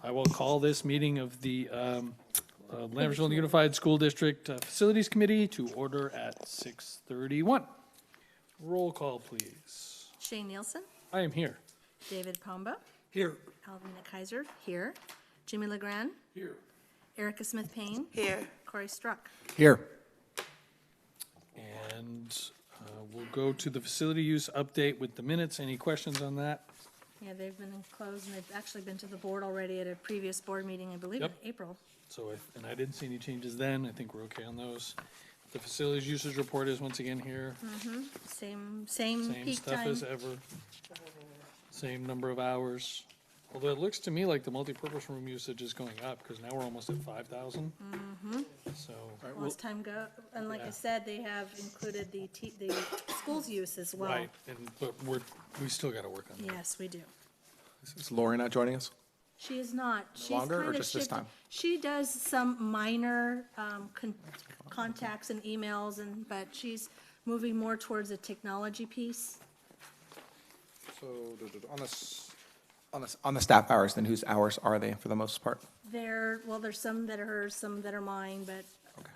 I will call this meeting of the Lambertville Unified School District Facilities Committee to order at 6:31. Roll call, please. Shane Nielsen, I am here. David Pomba, Here. Alvina Kaiser, here. Jimmy Legrand, Here. Erica Smith Payne, Here. Corey Struck. Here. And we'll go to the facility use update with the minutes. Any questions on that? Yeah, they've been enclosed, and they've actually been to the board already at a previous board meeting, I believe, in Yep. April. So, and I didn't see any changes then. I think we're okay on those. The facilities usage report is once again here. Same Same peak stuff time. as ever. Same number of hours. Although it looks to me like the multipurpose room usage is going up, because now we're almost at 5,000. So, Well, as time go, and like I Yeah. said, they have included the school's use as well. right, but we still gotta work on that. Yes, we do. Is Lori not joining us? She is not. She's longer, or kind of just this shifted. time? She does some minor contacts and emails, but she's moving more towards the technology piece. So, on the staff hours, then whose hours are they for the most part? There's some that are hers, some that are mine, but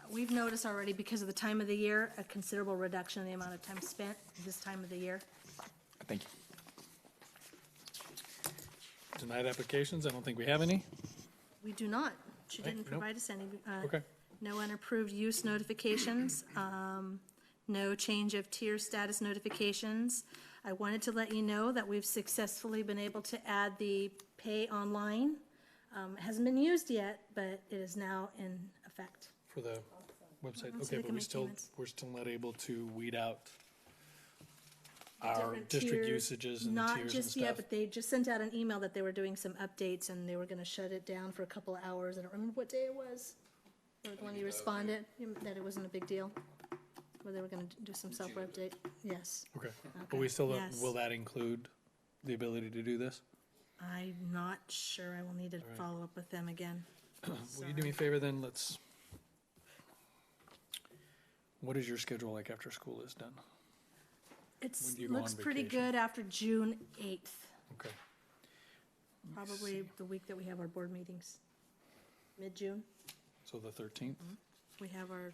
we've noticed already, because of the time of the year, a considerable reduction in the amount of time spent this time of the year. Thank you. Denied applications, I don't think we have any. We do not. She Okay, didn't nope. provide us any. Okay. No unapproved use notifications, no change of tier status notifications. I wanted to let you know that we've successfully been able to add the pay online. It hasn't been used yet, but it is now in effect. For the website, So okay, they but can make payments. we're still not able to weed out our Different district tiers, usages and the tiers and Not just yet, stuff. but they just sent out an email that they were doing some updates, and they were gonna shut it down for a couple of hours. I don't remember what day it was. Or when you responded, that it wasn't a big deal, where they were gonna do some software update. Yes. Okay, but we still, Yes. will that include the ability to do this? I'm not sure. I will need to follow up with them again. Will you do me a favor then, what is your schedule like after school is done? It When do you go looks on pretty vacation? good after June 8th, Okay, probably the week that we have our board meetings. Mid-June, so the 13th? we have our,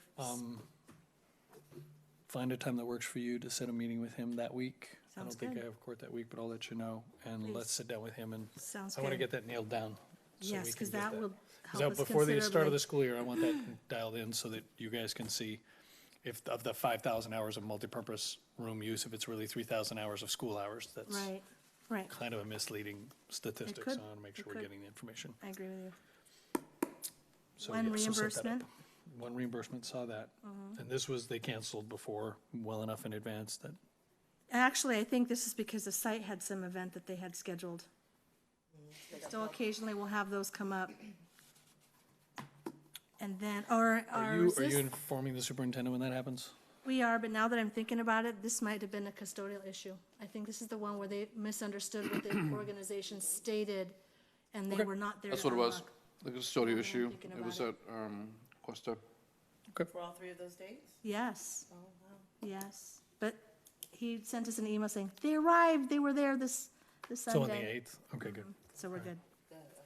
Find a time that works for you to set a meeting with him that week. I Sounds don't think good. I have court that week, but I'll let you know, and Please. let's sit down with him, and sounds I want to good. get that nailed down. so Yes, we because can get that will Because help us before the start of considerably. the school year, I want that dialed in so that you guys can see if, of the 5,000 hours of multipurpose room use, if it's really 3,000 hours of school hours. That's Right, right. kind of a misleading statistic, so could. I want to make It sure we're could. getting the information. I agree with you. So, One yeah, so set that reimbursement. up. One reimbursement, saw that. And this was, they canceled before, well enough in advance that, Actually, I think this is because the site had some event that they had scheduled. Still occasionally we'll have those come up. And then, or are is you this? informing the superintendent when that happens? We are, but now that I'm thinking about it, this might have been a custodial issue. I think this is the one where they misunderstood what the organization stated, and they were not there to That's what it was, unlock. the custodial issue. thinking It about was it. at Costa. For all three of those days? Yes. Yes, but he sent us an email saying, they arrived, they were there this So on the Sunday. 8th? Okay, good. So we're good.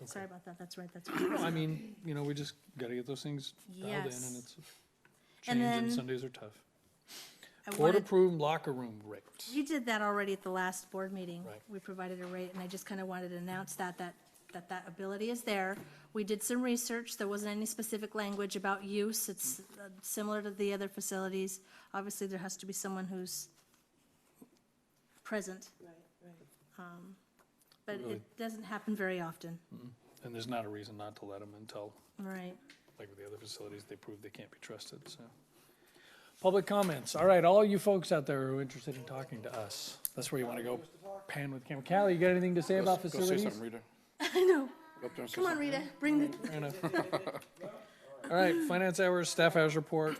Sorry about that, that's right, that's Well, right. I mean, we just got to get those things dialed in, Yes. and it's a And change, and then- Sundays are tough. I Board wanted- approved locker room rate. We did that already at the last board meeting. Right. We provided a rate, and I just kind of wanted to announce that ability is there. We did some research. There wasn't any specific language about use. It's similar to the other facilities. Obviously, there has to be someone who's present. Right, right. But Really? it doesn't happen very often. And there's not a reason not to let them until, Right. like with the other facilities, they prove they can't be trusted, so. Public comments. All right, all you folks out there who are interested in talking to us, that's where you want to go. Pan with camera. Callie, you got anything to say about Go say facilities? something, Rita. I know. Go up there and say Come on, something. Rita, bring the, Fair enough. All right, finance hours, staff hours report.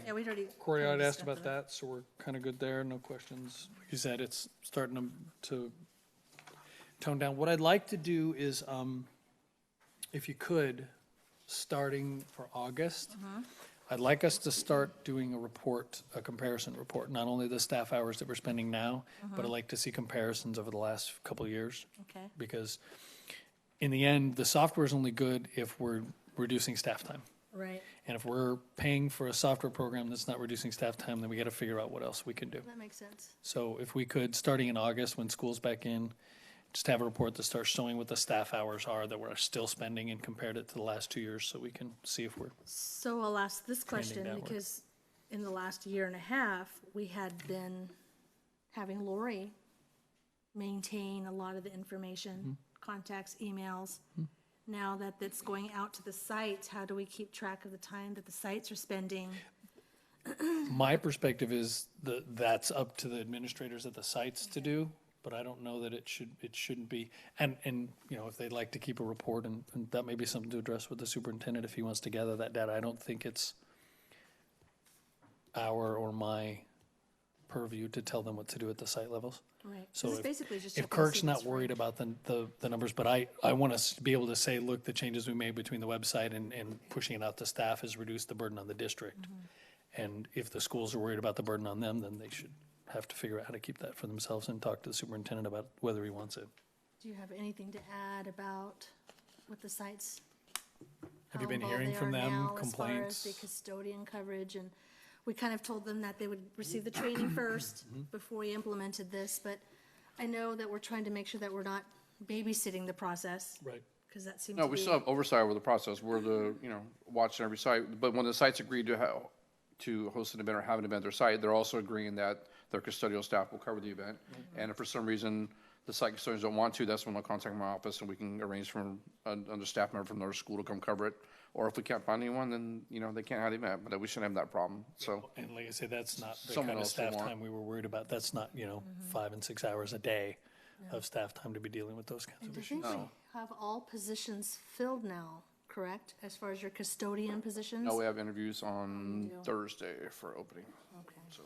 yeah, we'd already. Corey kind of had asked discussed about that, so we're kind of good there, no questions. Like you said, it's starting to tone down. What I'd like to do is, if you could, starting for August, I'd like us to start doing a report, a comparison report, not only the staff hours that we're spending now, but I'd like to see comparisons over the last couple of years. Okay. Because in the end, the software is only good if we're reducing staff time. Right, And if we're paying for a software program that's not reducing staff time, then we got to figure out what else we can do. that makes sense. So if we could, starting in August, when school's back in, just have a report that starts showing what the staff hours are that we're still spending and compared it to the last 2 years, so we can see if we're, So I'll ask this question, downward. because in the last year and a half, we had been having Lori maintain a lot of the information, contacts, emails. Now that that's going out to the sites, how do we keep track of the time that the sites are spending? my perspective is that's up to the administrators at the sites to do, but I don't know that it shouldn't be. And, you know, if they'd like to keep a report, and that may be something to address with the superintendent if he wants to gather that data. I don't think it's our or my purview to tell them what to do at the site levels. Right, So this is if- basically just If checking to see Kirk's not what's worried right. about the numbers, but I want us to be able to say, look, the changes we made between the website and pushing it out to staff has reduced the burden on the district. And if the schools are worried about the burden on them, then they should have to figure out how to keep that for themselves and talk to the superintendent about whether he wants it. Do you have anything to add about what the sites? Have you how been involved hearing they from are them, now as far as complaints? the custodian coverage, and we kind of told them that they would receive the training first before we implemented this, but I know that we're trying to make sure that we're not babysitting the process, Right. because that seems No, to we be. still have oversight over the process. We're the, watching every site. But when the sites agree to host an event or have an event at their site, they're also agreeing that their custodial staff will cover the event. And if for some reason the site custodians don't want to, that's when they'll contact my office and we can arrange for another staff member from their school to come cover it. Or if we can't find anyone, then, they can't have the event, but we shouldn't have that problem, so. And like I say, that's not the Someone kind of else will staff want. time we were worried about. That's not, 5 and 6 hours a day of staff time to be dealing with those kinds And of I issues. think we have all positions filled now, correct, as far as your custodian positions? No, we have interviews on Thursday for opening. Okay. So,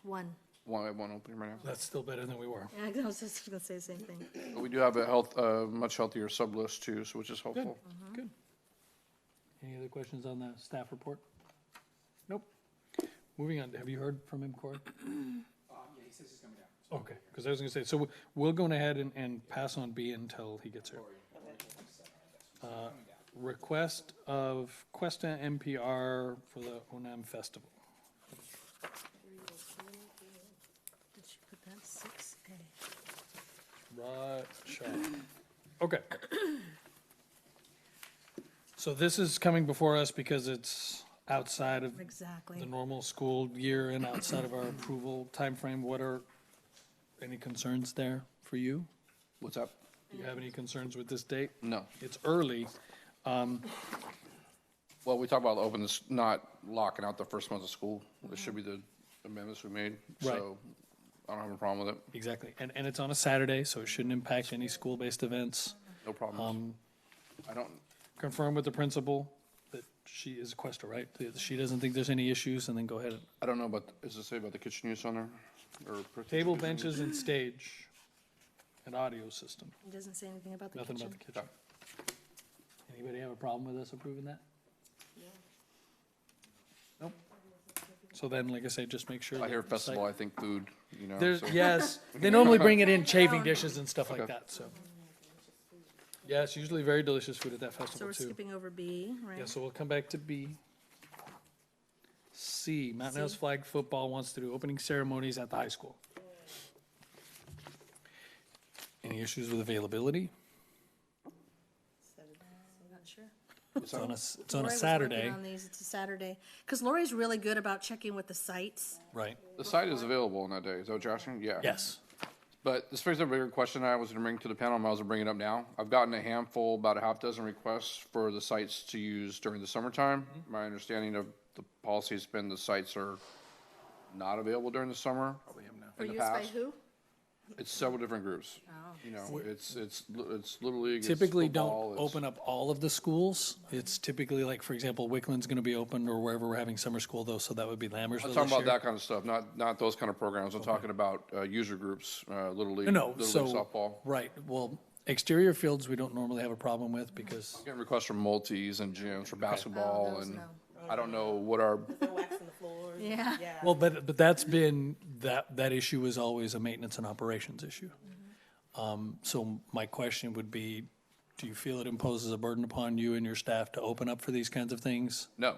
One. we have one opening right now. That's still better than we were. Yeah, I was just gonna say the same thing. But we do have a much healthier sub list too, so which is helpful. Good. Any other questions on the staff report? Nope. Moving on, have you heard from him, Corey? Yeah, he says he's coming down. Okay, because I was gonna say, so we'll go ahead and pass on B until he gets here. Request of Questa NPR for the Onam Festival. Did she put that 6A? Right, sure. Okay. So this is coming before us because it's outside of Exactly. the normal school year and outside of our approval timeframe. What are any concerns there for you? What's up? Do you have any concerns with this date? No. It's early. Well, we talked about openness, not locking out the first month of school. This should be the amendments we made. Right. So I don't have a problem with it. Exactly. And it's on a Saturday, so it shouldn't impact any school-based events. No problem. I don't, Confirm with the principal that she is Questa, right? That she doesn't think there's any issues, and then go ahead. I don't know about, does it say about the kitchen use on there? Or Table, benches, and stage, and audio system. It doesn't say anything about the Nothing kitchen. about the kitchen. Anybody have a problem with us approving that? Nope. So then, like I say, just make sure. I hear that the festival, site- I think food, There's, so. yes, they normally bring it in chafing dishes and stuff like Okay. that, so. Yeah, it's usually very delicious food at that So festival we're too. skipping over B, right? Yeah, so we'll come back to B. C, Mountain Hills C. Flag Football wants to do opening ceremonies at the high school. Any issues with availability? I'm not sure. It's on a Lori was Saturday, working on these. It's a Saturday. Because Lori's really good about checking with the sites. right? The site is available on that day. Is that what you're asking? Yeah. Yes. But this brings up a bigger question I was gonna bring to the panel, I might as well bring it up now. I've gotten a handful, about a half dozen requests for the sites to use during the summertime. My understanding of the policy has been the sites are not available during the summer. For In the use by past. who? It's several different groups. It's Little League. it's Typically football, don't it's- open up all of the schools. It's typically like, for example, Wickland's gonna be open or wherever we're having summer school though, so that would be Lambersville I'm this talking about year. that kind of stuff, not those kind of programs. I'm talking about, user groups, Little League, No, Little League so, softball. right, well, exterior fields, we don't normally have a problem with because, Getting requests from multis and gyms for basketball those and no. I don't know what our, They're waxing the floors. Yeah. Yeah. well, but that's been, that issue is always a maintenance and operations issue. So my question would be, do you feel it imposes a burden upon you and your staff to open up for these kinds of things? No.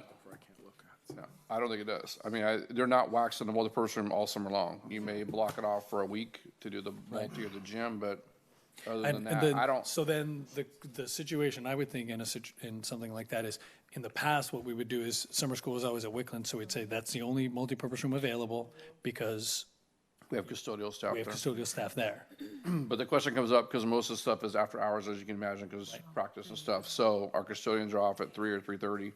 No, I don't think it does. I mean, they're not waxing the multipurpose room all summer long. You may block it off for a week to do the multi or the gym, but other than And that, then- I don't. So then the situation I would think in something like that is, in the past, what we would do is, summer school was always at Wickland, so we'd say that's the only multipurpose room available because We have custodial staff we have there. custodial staff there. But the question comes up because most of the stuff is after hours, as you can imagine, because practice and stuff. So our custodians are off at 3 or 3:30.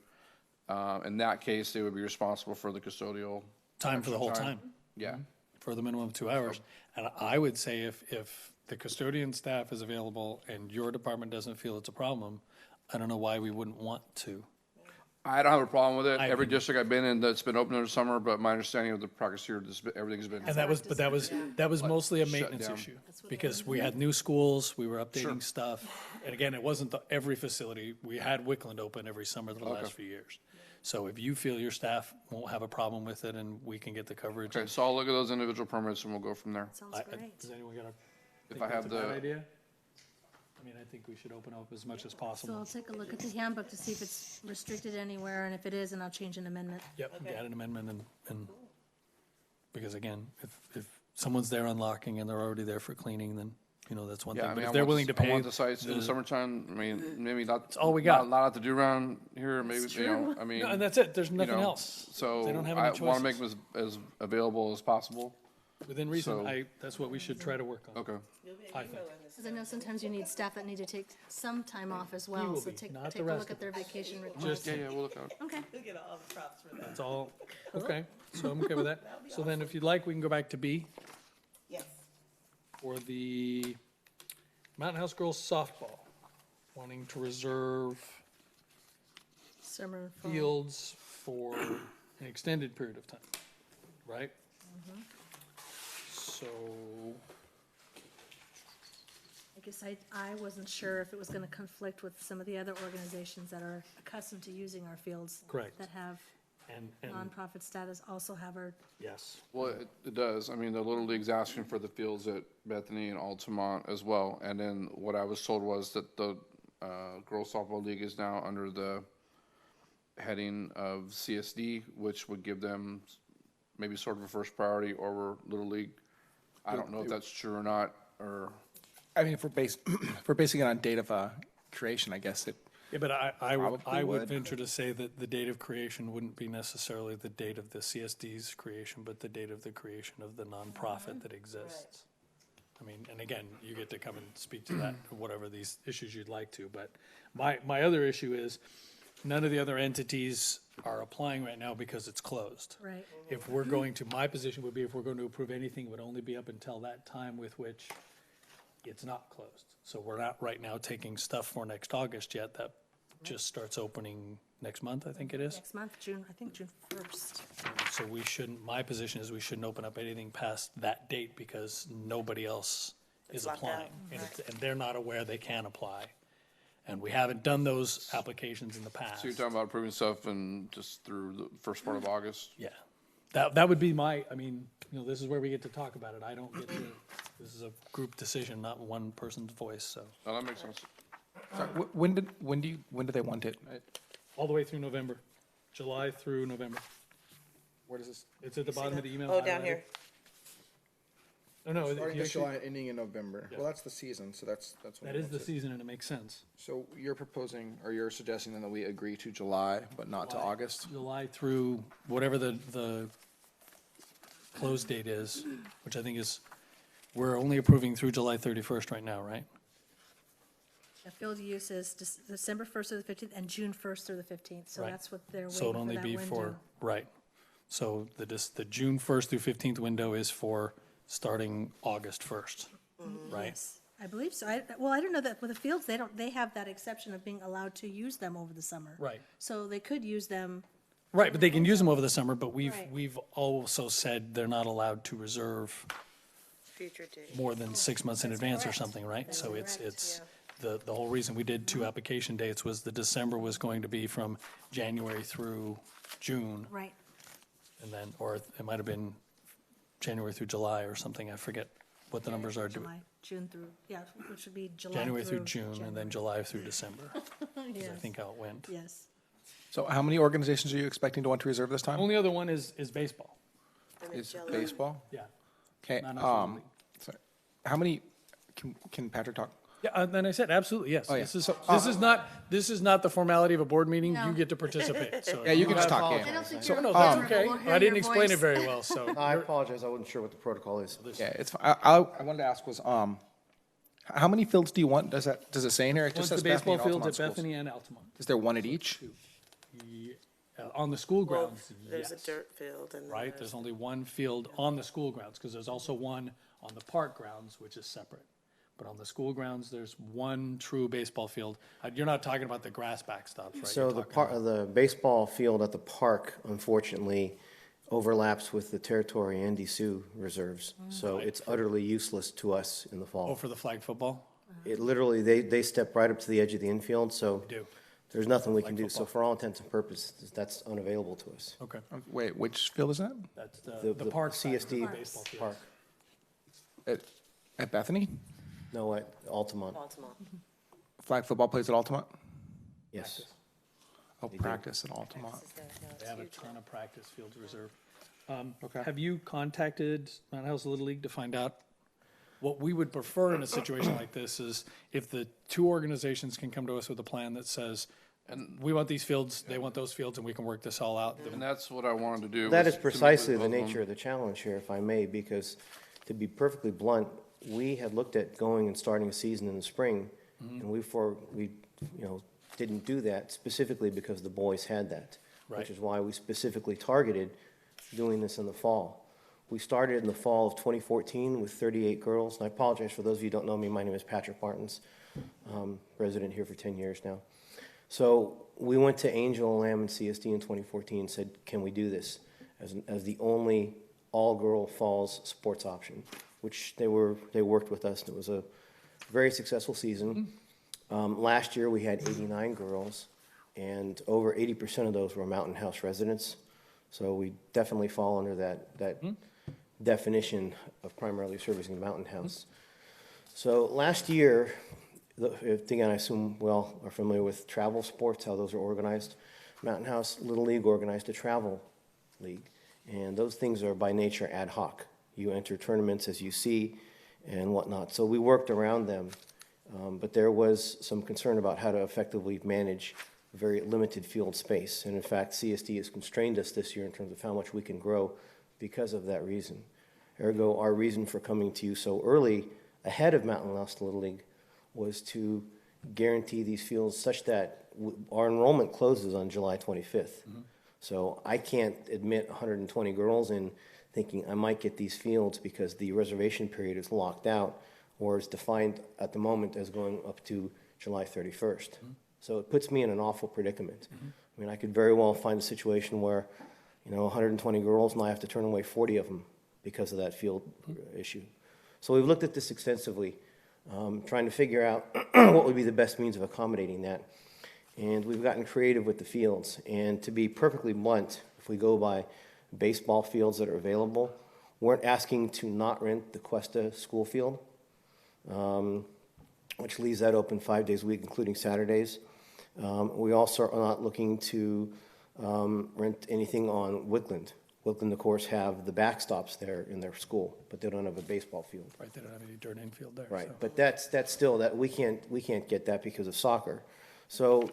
In that case, they would be responsible for the custodial. Time for the whole extra time, Yeah. for the minimum of 2 hours. And I would say if the custodian staff is available and your department doesn't feel it's a problem, I don't know why we wouldn't want to. I don't have a problem with it. I Every agree. district I've been in that's been open in the summer, but my understanding of the practice here, everything's been. And that was mostly a shut maintenance down. issue. Because we had new schools, we were updating stuff. And again, it wasn't every facility. We had Wickland open every summer the last few years. So if you feel your staff won't have a problem with it and we can get the coverage. Okay, so I'll look at those individual permits and we'll go from there. Sounds great. Does anyone got a, If think I that's have a bad the, idea? I mean, I think we should open up as much as So I'll possible. take a look at the handbook to see if it's restricted anywhere, and if it is, and I'll change an amendment. Yep, add an amendment and, because again, if someone's there unlocking and they're already there for cleaning, then, that's one yeah, thing. I But mean, if they're willing to I pay. want the sites in the summertime. I mean, maybe not. all we got. Not a lot to do around here, maybe, I mean. No, and that's it, there's you nothing know, else. So They don't have I any want to make choices. them as available as possible. Within reason, so- that's what we should try to work on. Okay. You'll be I an email think. when this Because I know sometimes you need staff that need to take some time off as well, will so be, take not take the a rest look of at their vacation request. Just- Yeah, we'll look at it. Okay, You'll get all the props for that. That's all, okay, so I'm okay with that. So then if you'd like, we can go back to B Yes. for the Mountain House Girls softball, wanting to reserve summer and fall. fields for an extended period of time, right? So, I guess I wasn't sure if it was gonna conflict with some of the other organizations that are accustomed to using our fields. Correct. That have and, nonprofit status, also have our, yes, Well, it does. I mean, the Little League's asking for the fields at Bethany and Altamont as well. And then what I was told was that the Girls Softball League is now under the heading of CSD, which would give them maybe sort of a first priority over Little League. I don't know if that's true or not, or, I mean, if we're basing it on date of creation, I guess it, yeah, but I Probably would would. venture to say that the date of creation wouldn't be necessarily the date of the CSD's creation, but the date of the creation of the nonprofit that exists. I mean, and again, you get to come and speak to that, or whatever these issues you'd like to, but my other issue is, none of the other entities are applying right now because it's closed. right, If we're going to, my position would be if we're going to approve anything, it would only be up until that time with which it's not closed. So we're not right now taking stuff for next August yet. That just starts opening next month, I think it is. next month, June 1st. So we shouldn't, my position is we shouldn't open up anything past that date because nobody else is locked out. applying. And they're not aware they can apply. And we haven't done those applications in the past. so you're talking about approving stuff and just through the first part of August? Yeah, that would be I mean, this is where we get to talk about it. I don't get to, this is a group decision, not one person's voice, so. No, that makes sense. sorry, when do they want it? All the way through November, July through November. Where does this? It's at the bottom of the email. Oh, down highlighted. here. Oh, no, Starting you this actually, July, ending in November. Yeah. Well, that's the season, so that's when. that he is the wants it. season and it makes sense. So you're proposing, or you're suggesting then that we agree to July, but not to August? July through whatever the close date is, which I think is, we're only approving through July 31st right now, right? The field use is December 1st through the 15th and June 1st through the 15th, so Right. that's what they're waiting So it'd for only that be window. for, right. So the June 1st through 15th window is for starting August 1st, right? Yes, I believe so. I don't know that with the fields, they have that exception of being allowed to use them over the summer. Right. So they could use them, Right, but they can use them over the summer, but Right. we've also said they're not allowed to reserve Future date. more than 6 months in advance or correct. something, right? That's So correct, it's, the whole reason we did 2 application dates was the December was going to be from January through June, right, and then, or it might have been January through July or something, I forget what the numbers are, July, June through, yeah, which would be July January through June, and January. then July through December, is Yes, I think how it went. yes. So how many organizations are you expecting to want to reserve this time? Only other one is baseball, And then Is jello. baseball? yeah. Okay, Not National League. so how many, can Patrick talk? Yeah, then I said, absolutely, yes. Oh, yeah. This is not the formality of a board meeting. You get to participate, so. Yeah, you can just have- talk, I yeah. don't think So, you're. no, that's we'll okay. hear I didn't your explain it voice. very well, so. I apologize, I wasn't sure what the protocol is. Yeah, it's, I wanted to ask was, how many fields do you want? Does it say in here? It Once just the says Bethany baseball and fields Altamont at schools. Bethany and Altamont. Is there one at each? On the school Well, grounds, there's a yes. dirt field and then Right, there's only one field on the school grounds, because there's also one on the park grounds, which is separate. But on the school grounds, there's one true baseball field. You're not talking about the grass backstops, right? So You're the talking about- the baseball field at the park unfortunately overlaps with the Territory and Sioux reserves. So it's utterly useless to us in the Oh, fall. for the flag football? It literally, they step right up to the edge of the infield, so Do, there's nothing we can Flag do. So football. for all intents and purposes, that's unavailable to us. okay. Wait, which field is that? That's the park side of the CSD baseball field. park. At Bethany? No, at Altamont, Altamont. Flag football plays at Altamont? yes. Oh, practice at Altamont. They have a ton of practice fields reserved. Okay. Have you contacted Mount House Little League to find out? What we would prefer in a situation like this is if the two organizations can come to us with a plan that says, and we want these fields, they want those fields, and we can work this all out. And that's what I wanted to do. That was is to meet with precisely both the of them. nature of the challenge here, if I may, because to be perfectly blunt, we had looked at going and starting a season in the spring, and we didn't do that specifically because the boys had that. Right. Which is why we specifically targeted doing this in the fall. We started in the fall of 2014 with 38 girls, and I apologize for those of you who don't know me, my name is Patrick Martins, resident here for 10 years now. So we went to Angel, Lamb, and CSD in 2014 and said, can we do this as the only all-girl falls sports option, which they worked with us, and it was a very successful season. Last year, we had 89 girls, and over 80% of those were Mountain House residents. So we definitely fall under that definition of primarily servicing the Mountain House. So last year, again, I assume we all are familiar with travel sports, how those are organized. Mountain House Little League organized a travel league, and those things are by nature ad hoc. You enter tournaments as you see and whatnot. So we worked around them, but there was some concern about how to effectively manage very limited field space. And in fact, CSD has constrained us this year in terms of how much we can grow because of that reason. Ergo, our reason for coming to you so early, ahead of Mountain House Little League, was to guarantee these fields such that our enrollment closes on July 25th. So I can't admit 120 girls in thinking I might get these fields because the reservation period is locked out or is defined at the moment as going up to July 31st. So it puts me in an awful predicament. I mean, I could very well find a situation where, 120 girls and I have to turn away 40 of them because of that field issue. So we've looked at this extensively, trying to figure out what would be the best means of accommodating that. And we've gotten creative with the fields. And to be perfectly blunt, if we go by baseball fields that are available, we're asking to not rent the Cuesta school field, which leaves that open 5 days a week, including Saturdays. We also are not looking to rent anything on Woodland. Woodland, of course, have the backstops there in their school, but they don't have a baseball field. Right, they don't have any dirt infield there. Right, so. but that's still, that we can't get that because of soccer. So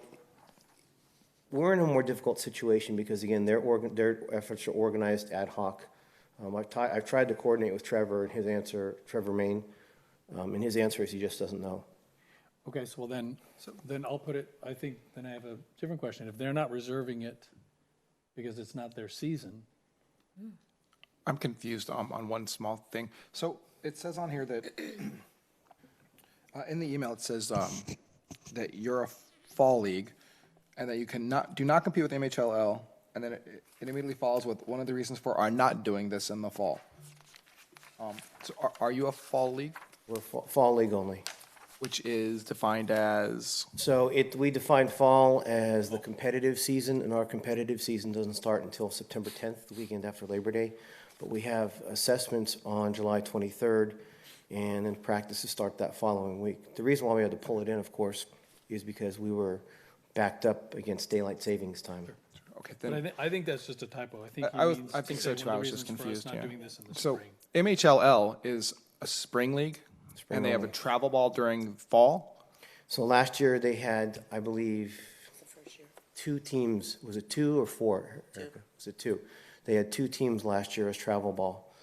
we're in a more difficult situation because, again, their efforts are organized ad hoc. I've tried to coordinate with Trevor and his answer, Trevor Main, and his answer is he just doesn't know. Okay, so then I'll put it, I think, then I have a different question. If they're not reserving it because it's not their season, I'm confused on one small thing. So it says on here that, in the email, it says that you're a fall league and that you do not compete with MHLL, and then it immediately follows with one of the reasons for our not doing this in the fall. So are you a fall league, We're fall league only. which is defined as? So we define fall as the competitive season, and our competitive season doesn't start until September 10th, the weekend after Labor Day. But we have assessments on July 23rd and then practices start that following week. The reason why we had to pull it in, of course, is because we were backed up against daylight savings time. Okay, But then, I think that's just a typo. I think he I was, means I to think say so too, one I of was the just reasons for us confused, not yeah. doing this in the So, spring. MHLL is a spring league, Spring and they have a only. travel ball during fall? So last year, they had, I believe, It's the first year. 2 teams. Was it 2 or 4, Erica? Was it 2? They had 2 teams last year as travel ball.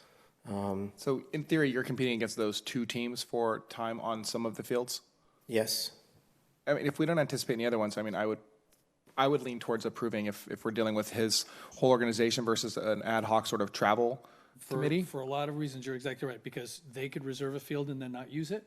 So in theory, you're competing against those 2 teams for time on some of the fields? Yes. I mean, if we don't anticipate any other ones, I mean, I would lean towards approving if we're dealing with his whole organization versus an ad hoc sort of travel committee. For a lot of reasons, you're exactly right, because they could reserve a field and then not use it,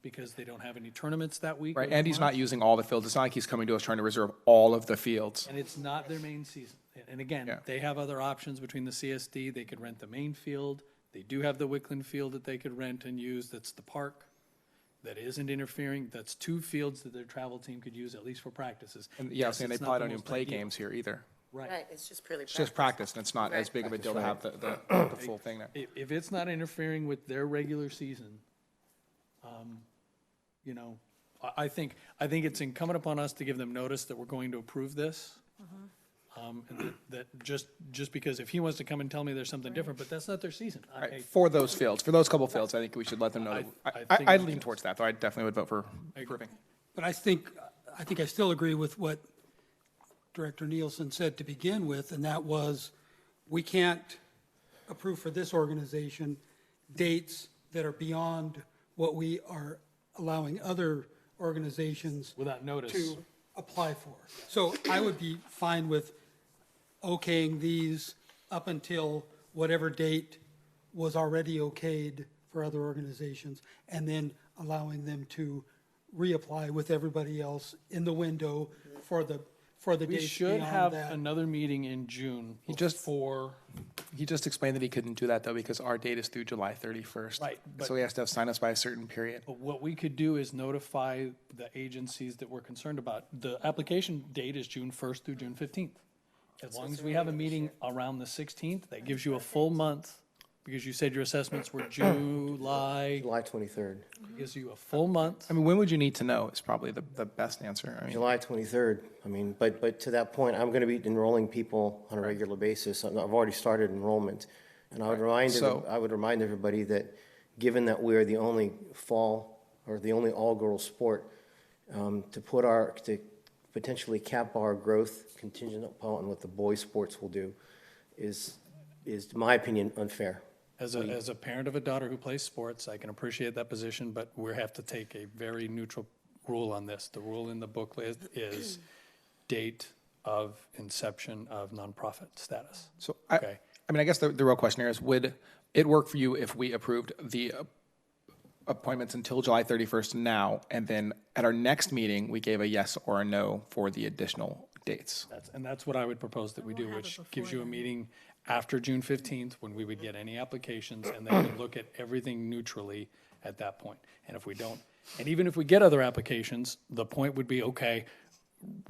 because they don't have any tournaments that week. or Right, that Andy's month. not using all the fields. It's not like he's coming to us trying to reserve all of the fields. And it's not their main season. And again, Yeah. they have other options between the CSD. They could rent the main field. They do have the Wickland field that they could rent and use. That's the park. That isn't interfering. That's 2 fields that their travel team could use, at least for practices. And yeah, Yes, saying they it's not probably the don't even most play ideal. games here either. Right. Right, it's just purely It's just practice, and it's not as big of a deal to have the full thing there. If it's not interfering with their regular season, you know, I think it's incumbent upon us to give them notice that we're going to approve this. And that just because if he wants to come and tell me there's something different, but that's not their season. Right, for those fields, for those couple fields, I think we should let them know I that. think I we lean should. towards that, though. I definitely would vote for approving. But I think I still agree with what Director Nielsen said to begin with, and that was, we can't approve for this organization dates that are beyond what we are allowing other organizations Without notice. to apply for. So I would be fine with okaying these up until whatever date was already okayed for other organizations, and then allowing them to reapply with everybody else in the window for the We dates should beyond have that. another meeting in June just- for, He just explained that he couldn't do that, though, because our date is through July 31st. Right, but- So he has to have signed us by a certain period. but what we could do is notify the agencies that we're concerned about. The application date is June 1st through June 15th. As long as we have a meeting around the 16th, that gives you a full month, because you said your assessments were July, July 23rd. gives you a full month. I mean, when would you need to know is probably the best answer. I mean, July 23rd. I mean, but to that point, I'm going to be enrolling people on a regular basis. I've already started enrollment. And I would remind everybody that, given that we are the only fall, or the only all-girls sport, to potentially cap our growth contingent upon what the boys' sports will do is, in my opinion, unfair. As a parent of a daughter who plays sports, I can appreciate that position, but we have to take a very neutral rule on this. The rule in the booklet is date of inception of nonprofit status. So, Okay. I mean, I guess the real question here is, would it work for you if we approved the appointments until July 31st now, and then at our next meeting, we gave a yes or a no for the additional dates? That's what I would propose that we do, which gives you a meeting after June 15th, when we would get any applications, and then we look at everything neutrally at that point. And if we don't, and even if we get other applications, the point would be, okay,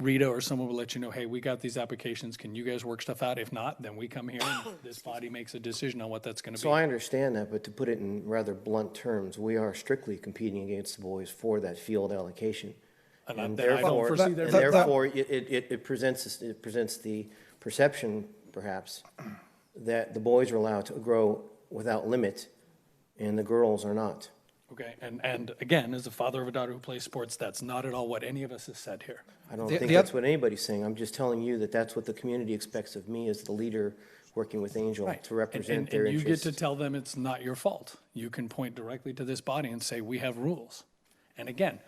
Rita or someone will let you know, hey, we got these applications, can you guys work stuff out? If not, then we come here and this body makes a decision on what that's gonna So I be. understand that, but to put it in rather blunt terms, we are strictly competing against the boys for that field allocation. And And then I don't therefore, foresee and there. therefore, it presents the perception, perhaps, that the boys are allowed to grow without limit, and the girls are not. Okay, and again, as a father of a daughter who plays sports, that's not at all what any of us has said here. I don't The- think the that's oth- what anybody's saying. I'm just telling you that that's what the community expects of me as the leader working with Angel Right. to represent their And you get interests. to tell them it's not your fault. You can point directly to this body and say, we have rules. And again,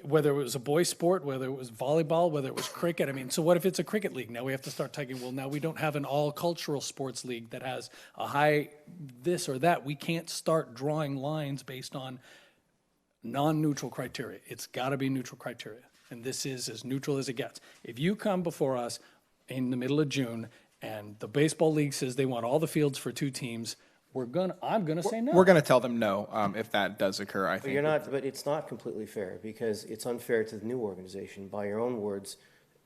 whether it was a boys' sport, whether it was volleyball, whether it was cricket, I mean, so what if it's a cricket league? Now we have to start talking, well, now we don't have an all-cultural sports league that has a high this or that. We can't start drawing lines based on non-neutral criteria. It's got to be neutral criteria. And this is as neutral as it gets. If you come before us in the middle of June and the baseball league says they want all the fields for 2 teams, I'm gonna say no. We're going to tell them no if that does occur, I But think. you're not, but it's not completely fair, because it's unfair to the new organization. By your own words,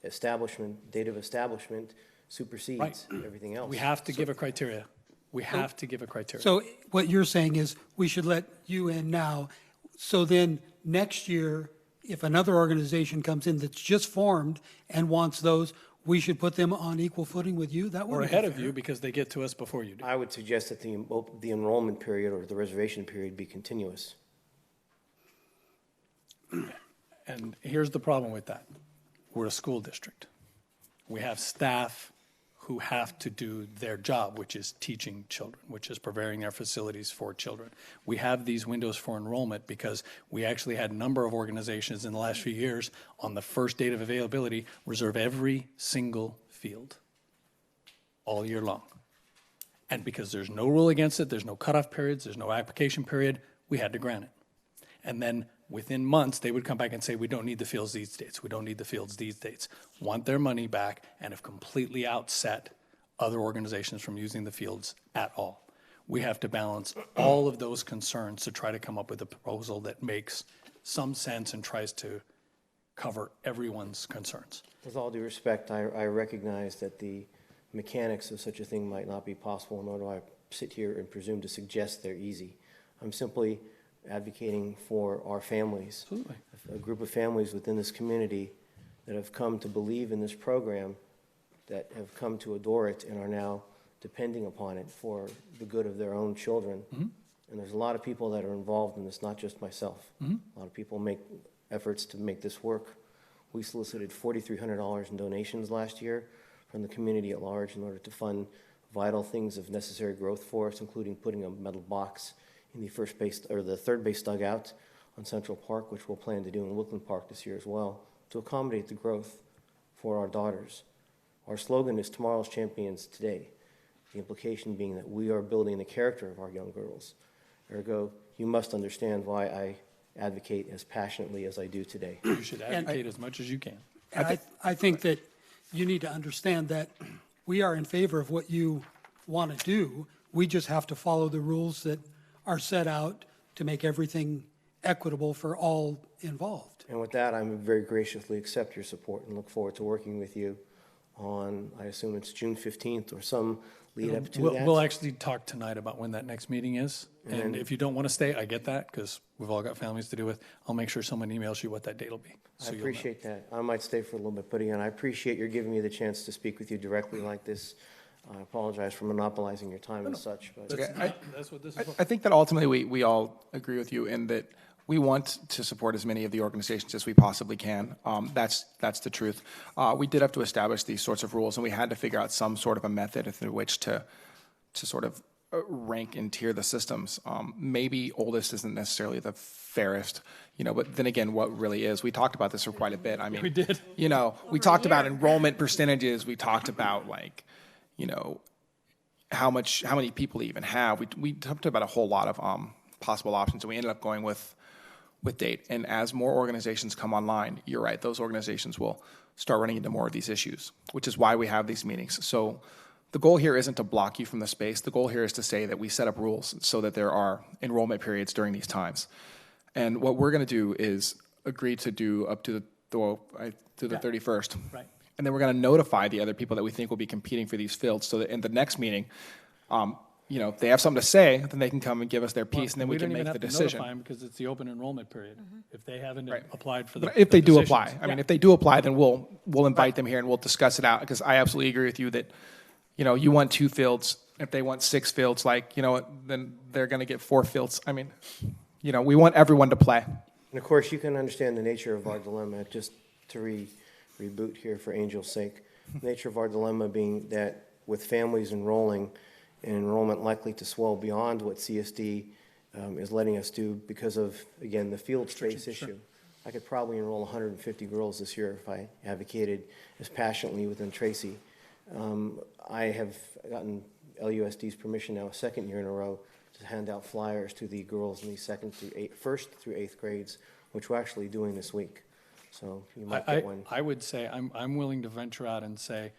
date of establishment supersedes everything else. We have to give a criteria. We have to give a criteria. So what you're saying is we should let you in now, so then next year, if another organization comes in that's just formed and wants those, we should put them on equal footing with you? That Or would be ahead of fair. you because they get to us before you do. I would suggest that the enrollment period or the reservation period be continuous. And here's the problem with that. We're a school district. We have staff who have to do their job, which is teaching children, which is preparing our facilities for children. We have these windows for enrollment because we actually had a number of organizations in the last few years on the first date of availability reserve every single field all year long. And because there's no rule against it, there's no cutoff periods, there's no application period, we had to grant it. And then within months, they would come back and say, we don't need the fields these dates, we don't need the fields these dates, want their money back, and have completely outset other organizations from using the fields at all. We have to balance all of those concerns to try to come up with a proposal that makes some sense and tries to cover everyone's concerns. With all due respect, I recognize that the mechanics of such a thing might not be possible, nor do I sit here and presume to suggest they're easy. I'm simply advocating for our families. Absolutely. A group of families within this community that have come to believe in this program, that have come to adore it and are now depending upon it for the good of their own children. And there's a lot of people that are involved in this, not just myself. A lot of people make efforts to make this work. We solicited $4,300 in donations last year from the community at large in order to fund vital things of necessary growth for us, including putting a metal box in the first base or the third base dugout on Central Park, which we'll plan to do in Woodland Park this year as well, to accommodate the growth for our daughters. Our slogan is tomorrow's champions today. The implication being that we are building the character of our young girls. Ergo, you must understand why I advocate as passionately as I do today. You should advocate as much as you can. And I think that you need to understand that we are in favor of what you want to do. We just have to follow the rules that are set out to make everything equitable for all involved. And with that, I very graciously accept your support and look forward to working with you on, I assume it's June 15th or some lead up to that. We'll actually talk tonight about when that next meeting is. And if you don't want to stay, I get that, because we've all got families to deal with. I'll make sure someone emails you what that date will be. I so you'll know. appreciate that. I might stay for a little bit, but again, I appreciate your giving me the chance to speak with you directly like this. I apologize for monopolizing your time and such, but That's what this is for. I think that ultimately we all agree with you in that we want to support as many of the organizations as we possibly can. That's the truth. We did have to establish these sorts of rules, and we had to figure out some sort of a method through which to sort of rank and tier the systems. Maybe oldest isn't necessarily the fairest, but then again, what really is? We talked about this for quite a bit. I mean, We did. We talked about enrollment percentages. We talked about how many people they even have. We talked about a whole lot of possible options, and we ended up going with date. And as more organizations come online, you're right, those organizations will start running into more of these issues, which is why we have these meetings. So the goal here isn't to block you from the space. The goal here is to say that we set up rules so that there are enrollment periods during these times. And what we're going to do is agree to do up to the 31st. Right. And then we're going to notify the other people that we think will be competing for these fields so that in the next meeting, if they have something to say, then they can come and give us their piece, and then we can make the decision. We don't even have to notify them because it's the open enrollment period. If they haven't applied for the But if they do positions. apply, if they do apply, then we'll invite them here and we'll discuss it out, because I absolutely agree with you that, you want 2 fields. If they want 6 fields, then they're going to get 4 fields. I mean, we want everyone to play. And of course, you can understand the nature of our dilemma, just to reboot here for Angel's sake. The nature of our dilemma being that with families enrolling and enrollment likely to swell beyond what CSD is letting us do because of, again, the field space issue. I could probably enroll 150 girls this year if I advocated as passionately within Tracy. I have gotten LUSD's permission now a second year in a row to hand out flyers to the girls in the first through 8th grades, which we're actually doing this week. So you might get one. I would say, I'm willing to venture out and say,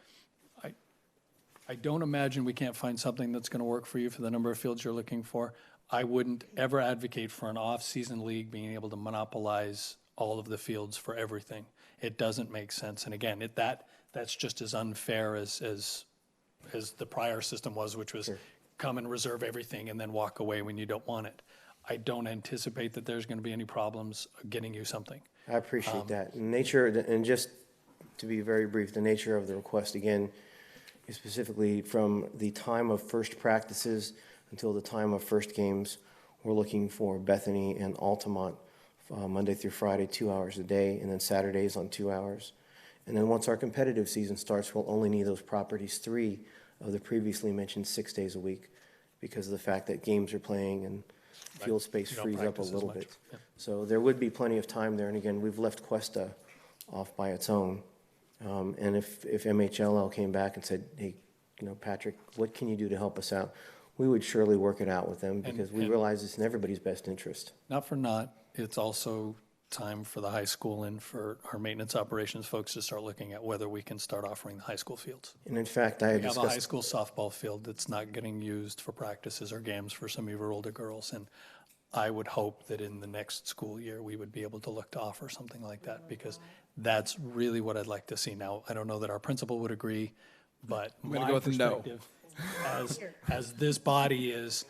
I don't imagine we can't find something that's going to work for you for the number of fields you're looking for. I wouldn't ever advocate for an off-season league being able to monopolize all of the fields for everything. It doesn't make sense. And again, that's just as unfair as the prior system was, which was come and reserve everything and then walk away when you don't want it. I don't anticipate that there's going to be any problems getting you something. I appreciate that. Nature, and just to be very brief, the nature of the request, again, is specifically from the time of first practices until the time of first games. We're looking for Bethany and Altamont, Monday through Friday, 2 hours a day, and then Saturdays on 2 hours. And then once our competitive season starts, we'll only need those properties 3 of the previously mentioned 6 days a week because of the fact that games are playing and field space You don't frees up a practice as little much. bit. Yeah. So there would be plenty of time there. And again, we've left Cuesta off by its own. And if MHLL came back and said, hey, Patrick, what can you do to help us out? We would surely work it out with them because we and- realize it's in everybody's best interest. Not for naught, it's also time for the high school and for our maintenance operations folks to start looking at whether we can start offering the high school fields. And in fact, I had We have a high discussed, school softball field that's not getting used for practices or games for some of your older girls. And I would hope that in the next school year, we would be able to look to offer something like that because that's really what I'd like to see. Now, I don't know that our principal would agree, but gonna my go with a no. perspective as this body is,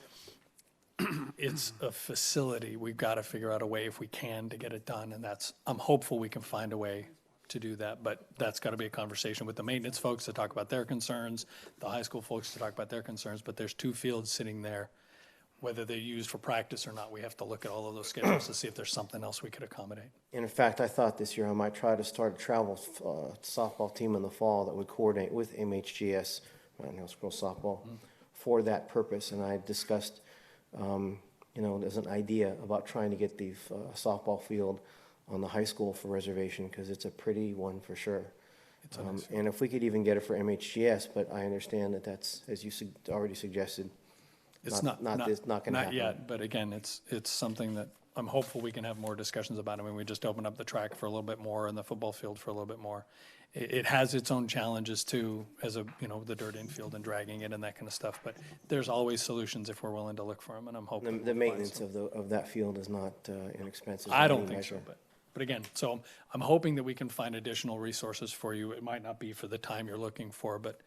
it's a facility. We've got to figure out a way if we can to get it done. And I'm hopeful we can find a way to do that, but that's got to be a conversation with the maintenance folks to talk about their concerns, the high school folks to talk about their concerns, but there's 2 fields sitting there. Whether they're used for practice or not, we have to look at all of those schedules to see if there's something else we could accommodate. and in fact, I thought this year I might try to start a travel softball team in the fall that would coordinate with MHGS, Mountain Hills Girls Softball, for that purpose. And I discussed, there's an idea about trying to get the softball field on the high school for reservation because it's a pretty one for sure. And if we could even get it for MHGS, but I understand that that's, as you already suggested, It's not gonna happen. Not yet, but again, it's something that I'm hopeful we can have more discussions about. I mean, we just opened up the track for a little bit more and the football field for a little bit more. It has its own challenges too, as the dirt infield and dragging it and that kind of stuff, but there's always solutions if we're willing to look for them, and I'm hoping. The we'll find maintenance some. of that field is not inexpensive. I by don't any think so, measure. but again, so I'm hoping that we can find additional resources for you. It might not be for the time you're looking for, but,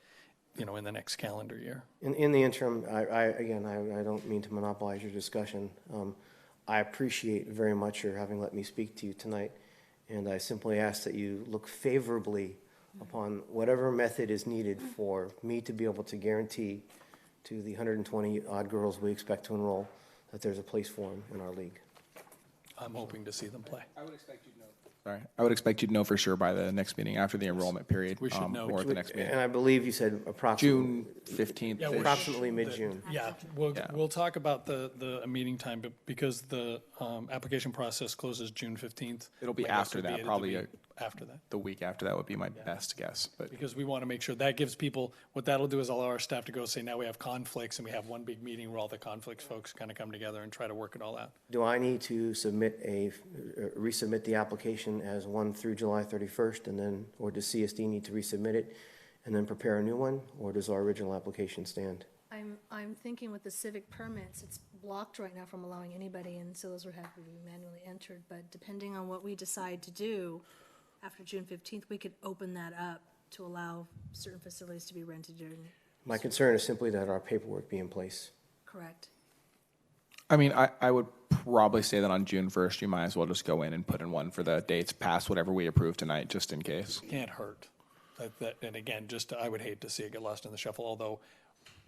in the next calendar year. In the interim, I don't mean to monopolize your discussion. I appreciate very much your having let me speak to you tonight, and I simply ask that you look favorably upon whatever method is needed for me to be able to guarantee to the 120 odd girls we expect to enroll that there's a place for them in our league. I'm hoping to see them play. I would expect you'd know for sure by the next meeting after the enrollment period. We should know. Or at the next meeting. And I believe you said approximately. June 15th. Yeah, we're Approximately mid-June. Yeah, Yeah. we'll talk about the meeting time, but because the application process closes June 15th. It'll be my guess after would that, it'll probably be after that, The week after that would be my best guess, but because we want to make sure that gives people, what that'll do is allow our staff to go say, now we have conflicts, and we have one big meeting where all the conflicts folks kind of come together and try to work it all out. Do I need to resubmit the application as one through July 31st, and then, or does CSD need to resubmit it and then prepare a new one, or does our original application stand? I'm thinking with the civic permits, it's blocked right now from allowing anybody, and so those would have to be manually entered. But depending on what we decide to do after June 15th, we could open that up to allow certain facilities to be rented during, My concern is simply that our paperwork be in place. correct? I mean, I would probably say that on June 1st, you might as well just go in and put in one for the dates past whatever we approve tonight, just in case. Can't hurt. And again, I would hate to see it get lost in the shuffle, although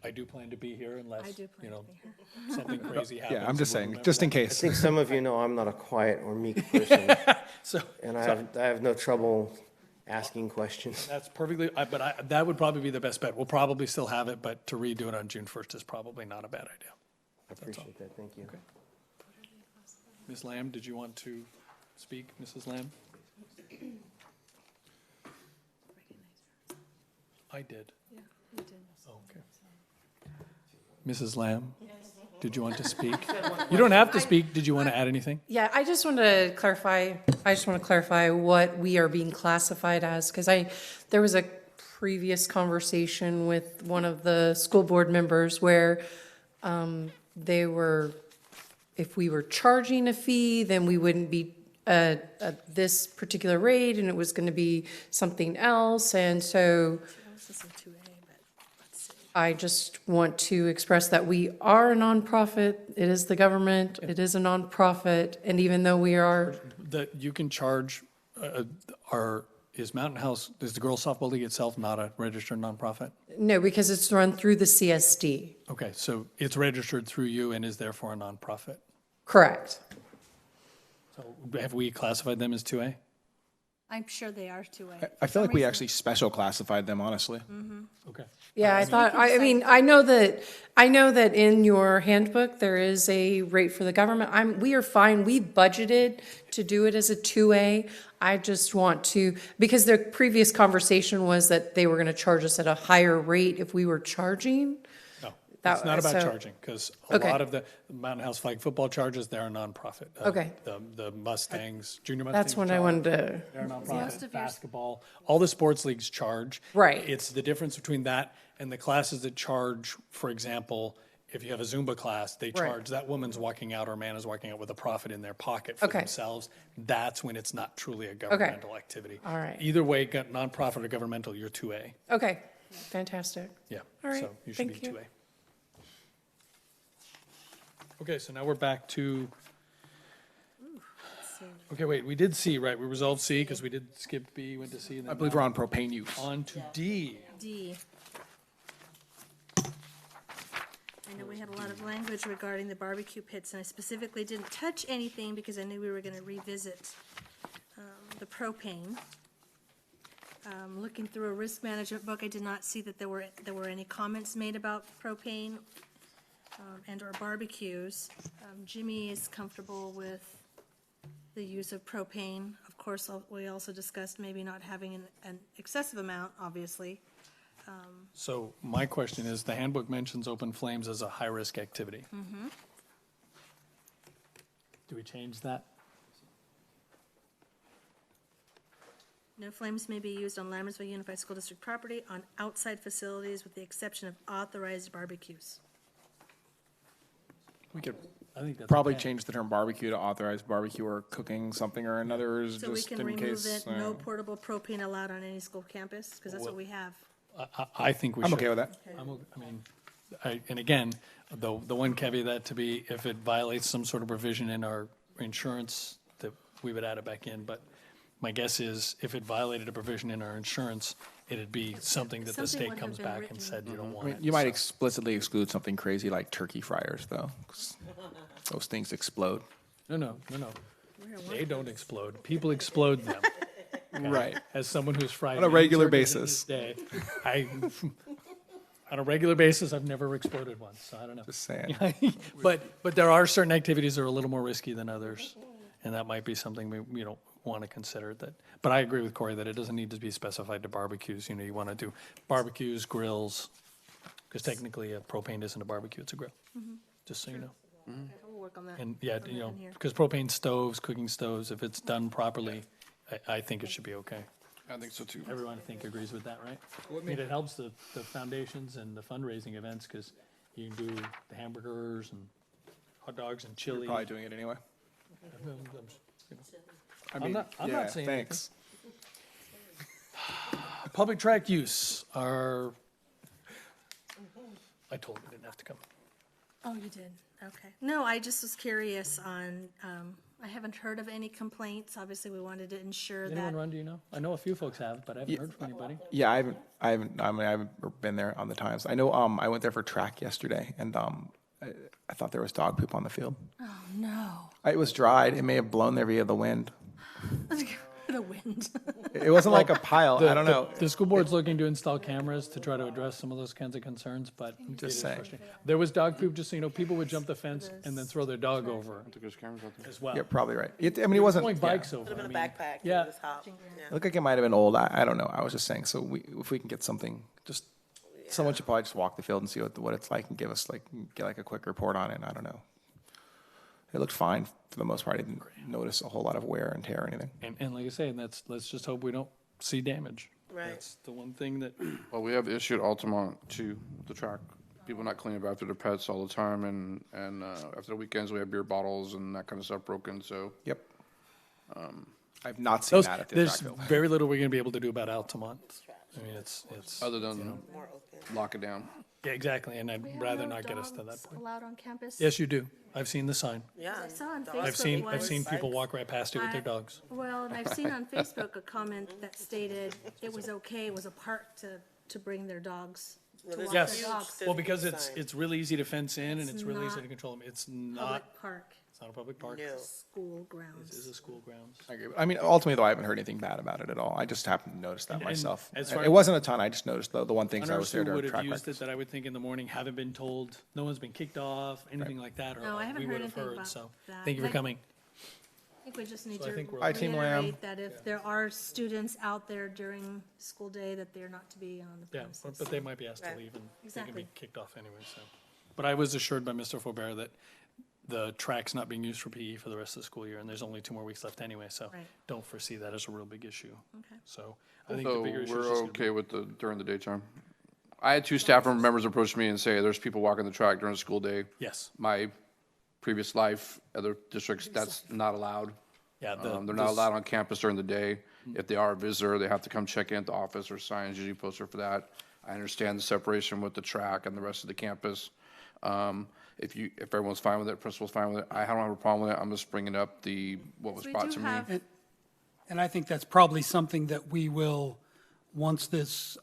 I do plan to be here unless, I do plan to be here. something crazy happens. Yeah, I'm just and we'll saying, remember just in that. I case. think some of you know I'm not a quiet or meek person, So, and I have no trouble asking questions. that's perfectly, that would probably be the best bet. We'll probably still have it, but to redo it on June 1st is probably not a bad idea. I appreciate that, thank you. Ms. Lamb, did you want to speak, Mrs. Lamb? I did. Yeah, you did. Okay. Mrs. Lamb, did you want to speak? You don't have to speak. Did you want to add anything? Yeah, I just want to clarify what we are being classified as, because there was a previous conversation with one of the school board members where they were, if we were charging a fee, then we wouldn't be at this particular rate, and it was going to be something else, and so This is a 2A, but let's see. I just want to express that we are a nonprofit. It is the government. It is a nonprofit. And even though we are, That you can charge, is Mountain House, is the Girls Softball League itself not a registered nonprofit? no, because it's run through the CSD. Okay, so it's registered through you and is therefore a nonprofit. Correct. So have we classified them as 2A? I'm sure they are two-way. I feel like we actually special classified them, honestly. Okay. Yeah, I mean, I know that in your handbook, there is a rate for the government. We are fine. We budgeted to do it as a 2A. I just want to, because the previous conversation was that they were going to charge us at a higher rate if we were charging. No, That- it's not about so- charging, because a Okay. lot of the Mountain House flag football charges, they're a nonprofit. Okay. The Mustangs, junior Mustangs. That's what I charge. wanted to, They're a Most nonprofit. of yours- Basketball, all the sports leagues charge. Right. It's the difference between that and the classes that charge, for example, if you have a Zumba class, they charge, that woman's walking out or man is walking out with a profit in their pocket for Okay. themselves. That's when it's not truly a governmental activity. All right. Either way, nonprofit or governmental, you're 2A. okay, fantastic. Yeah. All right, So you should be thank you. 2A. Okay, so now we're back to, okay, wait, we did C, right? We resolved C because we did skip B, went to C. and I then believe now we're on propane use. on to D. D. I know we had a lot of language regarding the barbecue pits, and I specifically didn't touch anything because I knew we were going to revisit the propane. Looking through a risk management book, I did not see that there were any comments made about propane and/or barbecues. Jimmy is comfortable with the use of propane. Of course, we also discussed maybe not having an excessive amount, obviously. So my question is, the handbook mentions open flames as a high-risk activity. Do we change that? No flames may be used on Lambertsville Unified School District property on outside facilities with the exception of authorized barbecues. We could, I think that's. Probably okay. change the term barbecue to authorized barbecue or cooking something or another, So we just can in remove case. it, no portable propane allowed on any school campus, because that's what we have. I think we should. I'm okay with that. And again, the one caveat to be, if it violates some sort of provision in our insurance, that we would add it back in. But my guess is, if it violated a provision in our insurance, it'd be something that the Something state would have comes been back written. and said, you don't I want mean, it. you might So- explicitly exclude something crazy like turkey fryers, though. 'Cause those things explode. No. They don't explode. People explode them. Right. As someone who's fried. On a many regular turkeys in basis. his day, on a regular basis, I've never exploded one, so I don't know. Just saying. But there are certain activities that are a little more risky than others, and that might be something we want to consider. That, but I agree with Corey that it doesn't need to be specified to barbecues. You know, you want to do barbecues, grills, because technically a propane isn't a barbecue, it's a grill, just so you know. We'll work on that. And yeah, Put you that know, in here. because propane stoves, cooking stoves, if it's done properly, I think it should be okay. I think so too. Everyone, I think, agrees with that, right? I mean, it helps the foundations and the fundraising events, because you can do the hamburgers and hot dogs and You're chili. probably doing it anyway. I I'm mean, not yeah, saying thanks. Public track use are, I told you didn't have to come. Oh, you did? Okay. No, I just was curious on, I haven't heard of any complaints. Obviously, we wanted to ensure Did anyone that. run, do you know? I know a few folks have, but I haven't heard from anybody. Yeah, I haven't been there on the times. I know, I went there for track yesterday, and I thought there was dog poop on the field. Oh, no. It was dried. It may have blown there via the wind. The wind. It wasn't like a pile. I don't know. The school board's looking to install cameras to try to address some of those kinds of concerns, but it Just is saying. frustrating. There was dog poop, just so you know, people would jump the fence and then throw their dog over I think there's cameras out there. as well. You're probably right. I mean, it wasn't. Throwing Yeah. bikes over. Put them in I a mean, backpack. yeah. And just hop. Yeah. It looked like it might have been old. I don't know. I was just saying. So if we can get something, just someone should probably just walk the field and see what it's like and give us get a quick report on it. I don't know. It looked fine for the most part. I didn't notice a whole lot of wear and tear or anything. And like I say, let's just hope we don't see damage. Right. That's the one thing that, Well, we have the issue at Altamont too, the track. People not cleaning up after their pets all the time, and after the weekends, we have beer bottles and that kind of stuff broken, so. Yep. I've not seen that at the track there's field. very little we're gonna be able to do about Altamont. I mean, it's, Other than More open. lock it down. yeah, exactly, and I'd We have rather no not get us to that dogs point. allowed on campus? Yes, you do. I've seen the sign. Yeah. I saw on dogs Facebook I've seen, once. I've seen people walk right past it with their I- dogs. Well, and I've seen on Facebook a comment that stated it was okay, it was a park to bring their dogs, to walk their Yes. dogs. Well, because Huge it's, sign. it's really easy to fence in and it's really easy not to control them. It's not, Public park, it's not a public park. No. school It grounds. is a school grounds. I agree. I mean, ultimately though, I haven't heard anything bad about it at all. I just happened to notice that And myself. as far It as- wasn't a ton. I just noticed the one things I was Hunters there who to would have track used it practice. that I would think in the morning haven't been told, no one's been kicked off, anything like that, or No, I haven't we heard would have anything heard, about so. that. Thank you for Like- coming. I think we just need So I to think we're Hi, Team Lamb. reiterate that if there are students out there during school day, that they're not to be on the Yeah, premises. but they might be asked to Right. leave and they can be Exactly. kicked off anyway, so. But I was assured by Mr. Faubert that the track's not being used for PE for the rest of the school year, and there's only 2 more weeks left anyway, so Right. don't foresee that as a real big issue. Okay. So I think the So bigger issue is we're just gonna okay with during the daytime. I had 2 staff members approach me and say, there's people walking the track during the school day. Yes, My previous life, other districts, that's not allowed. yeah. They're not allowed on campus during the day. If they are a visitor, they have to come check in at the office or signs usually posted for that. I understand the separation with the track and the rest of the campus. If everyone's fine with it, principal's fine with it, I don't have a problem with it. I'm just bringing up what was We brought do to me. have, And I think that's probably something that we will, once this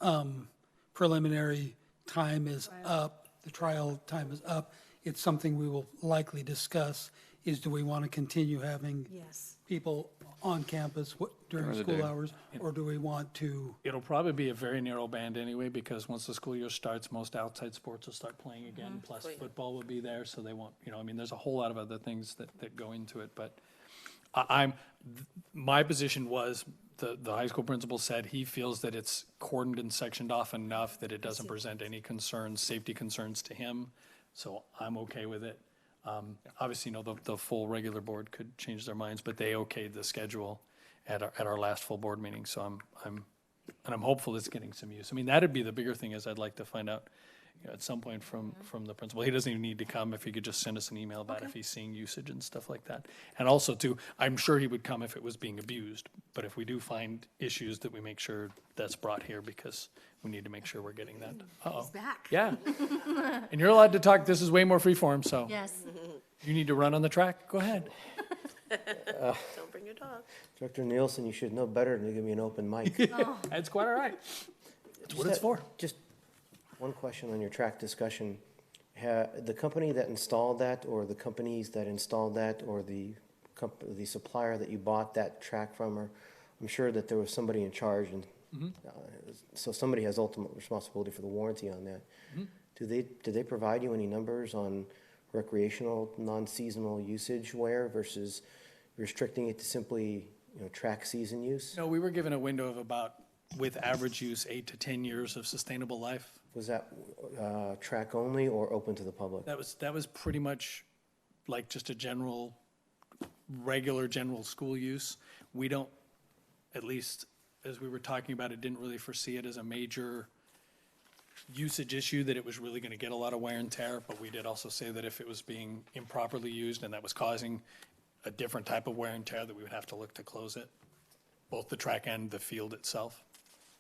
preliminary time is up, the trial time is up, it's something we will likely discuss, is do we want to continue having yes. people on campus during During the school day. hours? Or do we want to, It'll probably be a very narrow band anyway, because once the school year starts, most outside sports will start playing again, plus football will be there, so they won't, I mean, there's a whole lot of other things that go into it, but my position was, the high school principal said he feels that it's cordoned and sectioned off enough that it doesn't present any concerns, safety concerns to him, so I'm okay with it. Obviously, the full regular board could change their minds, but they okayed the schedule at our last full board meeting, so I'm hopeful it's getting some use. I mean, that'd be the bigger thing, is I'd like to find out, at some point from the principal. He doesn't even need to come, if he could just send us an email about if he's seeing usage and stuff like that. And also too, I'm sure he would come if it was being abused, but if we do find issues, that we make sure that's brought here, because we need to make sure we're getting that. Uh-oh. Back. Yeah. And you're allowed to talk, this is way more freeform, so. Yes. You need to run on the track, go ahead. Don't bring your dog. Director Nielsen, you should know better than to give me an open mic. That's quite all right. That's what it's for. Just one question on your track discussion. The company that installed that, or the companies that installed that, or the supplier that you bought that track from, or I'm sure that there was somebody in charge, and so somebody has ultimate responsibility for the warranty on that. Did they provide you any numbers on recreational, non-seasonal usage wear versus restricting it to simply, track season use? No, we were given a window of about, with average use, 8 to 10 years of sustainable life. Was that track only or open to the public? That was pretty much like just a regular general school use. We don't, at least as we were talking about, it didn't really foresee it as a major usage issue, that it was really gonna get a lot of wear and tear, but we did also say that if it was being improperly used and that was causing a different type of wear and tear, that we would have to look to close it, both the track and the field itself,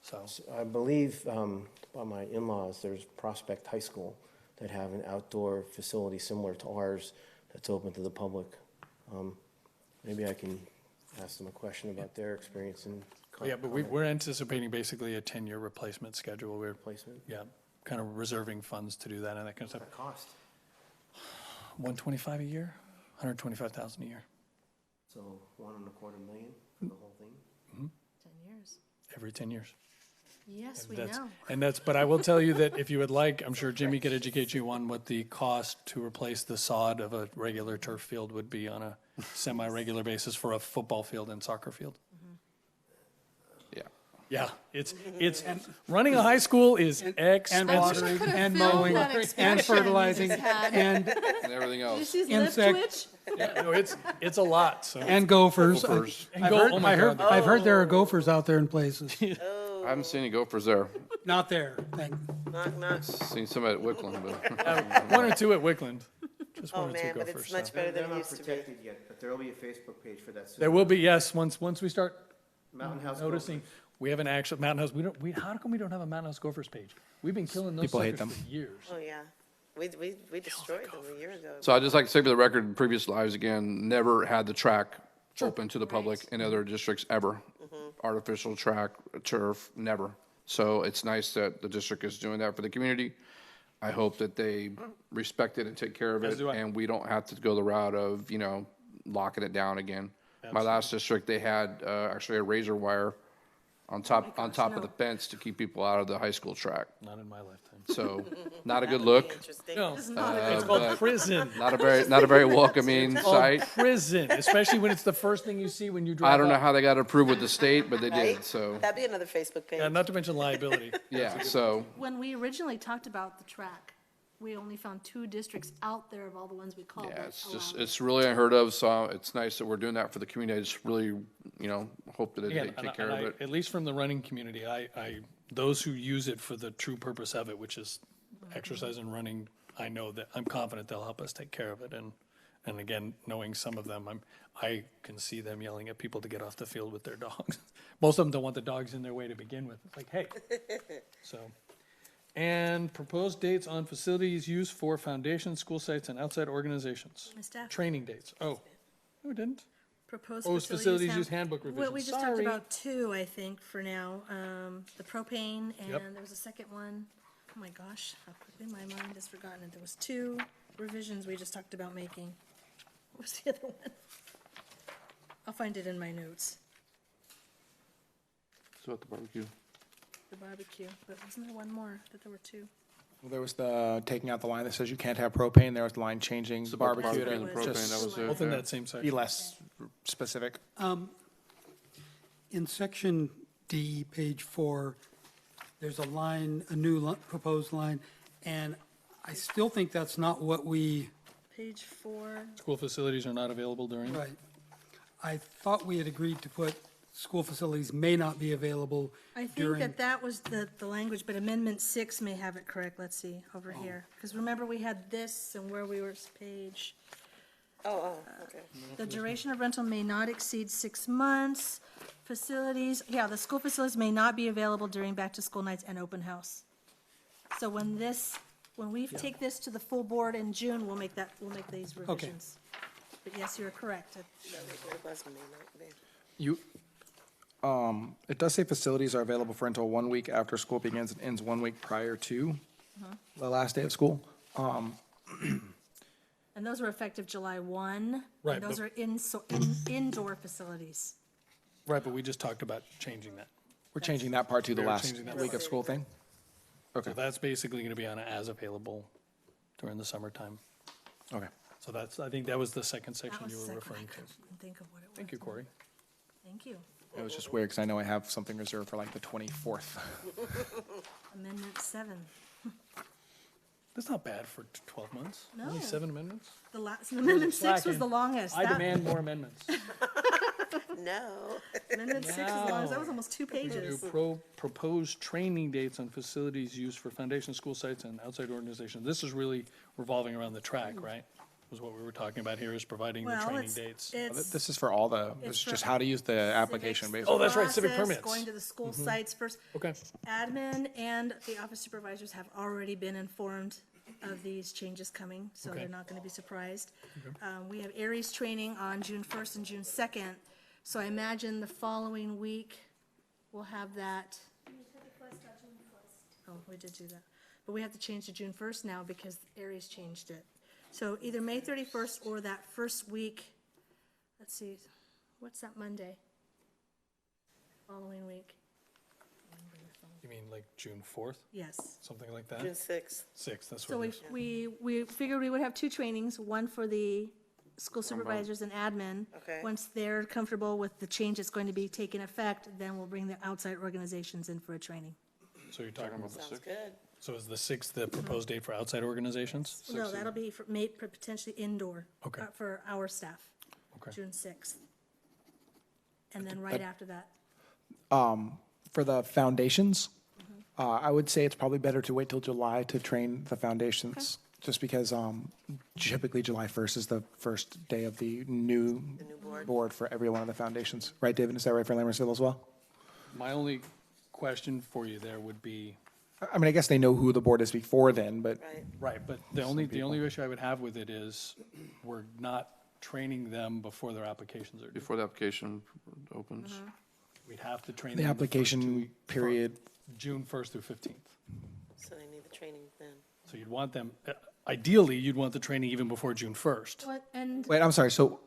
so. I believe by my in-laws, there's Prospect High School that have an outdoor facility similar to ours that's open to the public. Maybe I can ask them a question about their experience in Yeah, but we're anticipating basically a 10-year replacement schedule. We're, placement. yeah, kind of reserving funds to do that and that kind of stuff. Cost. 125 a year, 125,000 a year, So $1.25 million for the whole thing? 10 years. every 10 years. Yes, we That's- know. And but I will tell you that if you would like, I'm sure Jimmy could educate you on what the cost to replace the sod of a regular turf field would be on a semi-regular basis for a football field and soccer field. Yeah. Yeah, it's, running a high school is and expensive. watering, and mowing, and fertilizing, and And everything Did you else. see his lip insect- twitch? Yeah, no, it's a lot, so. and gophers. Gophers. And I've go- heard, oh my God. I've heard there are gophers out there in places. I haven't seen any gophers there. Not there, Not, Seen some at Wickland, but. One or two at Wickland, just oh one or two man, but gophers, it's so. much better than it used to be. yet, but there will be a Facebook page for that soon. There will be, yes, once we start Mountain House noticing, We have an actual Mountain House, how come we don't have a Mountain House Gophers page? We've been killing those People hate suckers them. for years. Oh, yeah. We destroyed them a year ago. So I'd just like to say for the record, in previous lives, again, never had the track open to the public in other districts ever. Artificial track, turf, never. So it's nice that the district is doing that for the community. I hope that they respect it and take care of As it, do I. and we don't have to go the route of, locking it down again. My last district, they had, actually a razor wire on top of the fence to keep people out of the high school track. Not in my lifetime. So, not a good look, Interesting. No, It's not a it's called prison. not a very welcoming Called sight. prison, especially when it's the first thing you see when you drive I don't know up. how they got approved with the state, but they did, Right? so, That'd be another Facebook page. Yeah, not to mention liability. yeah, so, When we originally talked about the track, we only found 2 districts out there of all the ones we called. yeah, that it's just, allowed it. it's really unheard of, so it's nice that we're doing that for the community. I just really, hope that they Again, take care of it. at least from the running community, those who use it for the true purpose of it, which is exercise and running, I know that, I'm confident they'll help us take care of it. And again, knowing some of them, I can see them yelling at people to get off the field with their dogs. Most of them don't want the dogs in their way to begin with. It's like, hey. So, and proposed dates on facilities used for foundations, school sites, and outside organizations. My staff. Training dates. Oh, no, it didn't. Proposed Oh, it's facilities use handbook Well, revisions. we just talked Sorry. about 2, I think, for now. The propane, and Yep. there was a second one. Oh my gosh, how quickly my mind has forgotten it. There was 2 revisions we just talked about making. What was the other one? I'll find it in my notes. So at the barbecue. The barbecue, but wasn't there one more, that there were 2? Well, there was the taking out the line that says you can't have propane. There was the line changing barbecue and to propane, that just was it. Both in yeah. that same be section. less specific. In section D, page 4, there's a line, a new proposed line, and I still think that's not what we, Page 4, School facilities are not available during. right. I thought we had agreed to put school facilities may not be available I think during. that was the language, but Amendment 6 may have it correct. Let's see, over here. Because remember, we had this and where we were, page. Oh, okay. The duration of rental may not exceed 6 months. Facilities, the school facilities may not be available during back-to-school nights and open house. So when we take this to the full board in June, we'll make these revisions. But yes, you're correct. It was may not be. You, it does say facilities are available for rental 1 week after school begins and ends 1 week prior to the last day of school. And those are effective July 1. Right, And those but- are indoor facilities. Right, but we just talked about changing that. We're changing that part to the We're last changing that week part. of school thing. So that's basically gonna be on a as available during the summertime. Okay. So I think that was the second That section was you were second. I referring to. couldn't think of what it was. Thank you, Corey. Thank you. It was just weird because I know I have something reserved for like the 24th. Amendment 7. That's not bad for 12 months. Only No. 7 amendments? The last, Amendment 6 was slacking. the longest. I That- demand more amendments. No. Amendment 6 was the longest. That was almost 2 pages. Propose training dates on facilities used for foundation school sites and outside organizations. This is really revolving around the track, right? Was what we were talking about here, is providing the Well, training dates. it's This is for all the, It's it's for just how to use the application civics basically. Oh, that's right, civic process, permits. Going to the school sites first. Okay. Admin and the office supervisors have already been informed of these changes coming, so Okay. they're not gonna be surprised. We have Aries training on June 1st and June 2nd, so I imagine the following week, we'll have that. Oh, we did do that. But we have to change to June 1st now because Aries changed it. So either May 31st or that first week, let's see, what's that Monday? Following week, You mean like June 4th, yes. something like that? June 6th. 6th, that's So what it we, is. we figured we would have 2 trainings, one for the school supervisors and admin. Okay. Once they're comfortable with the change that's going to be taking effect, then we'll bring the outside organizations in for a training. So you're talking about, Sounds good. so is the 6th the proposed date for outside organizations? No, that'll be for, made for potentially indoor. Okay. For our staff, Okay. June 6th. And then right after that, For the foundations, I would say it's probably better to wait till July to train the foundations. Just because typically July 1st is the first day of the new board. board for every one of the foundations. Right, David? Is that right for Lambertsville as well? my only question for you there would be, I mean, I guess they know who the board is before then, but Right. right, but the only issue I would have with it is we're not training them before their applications are due. Before the application opens. We'd have to train the them the first 2 application week- period, June 1st through 15th. So they need the training then. So you'd want them, ideally, you'd want the training even before June 1st. What, and wait, I'm sorry, so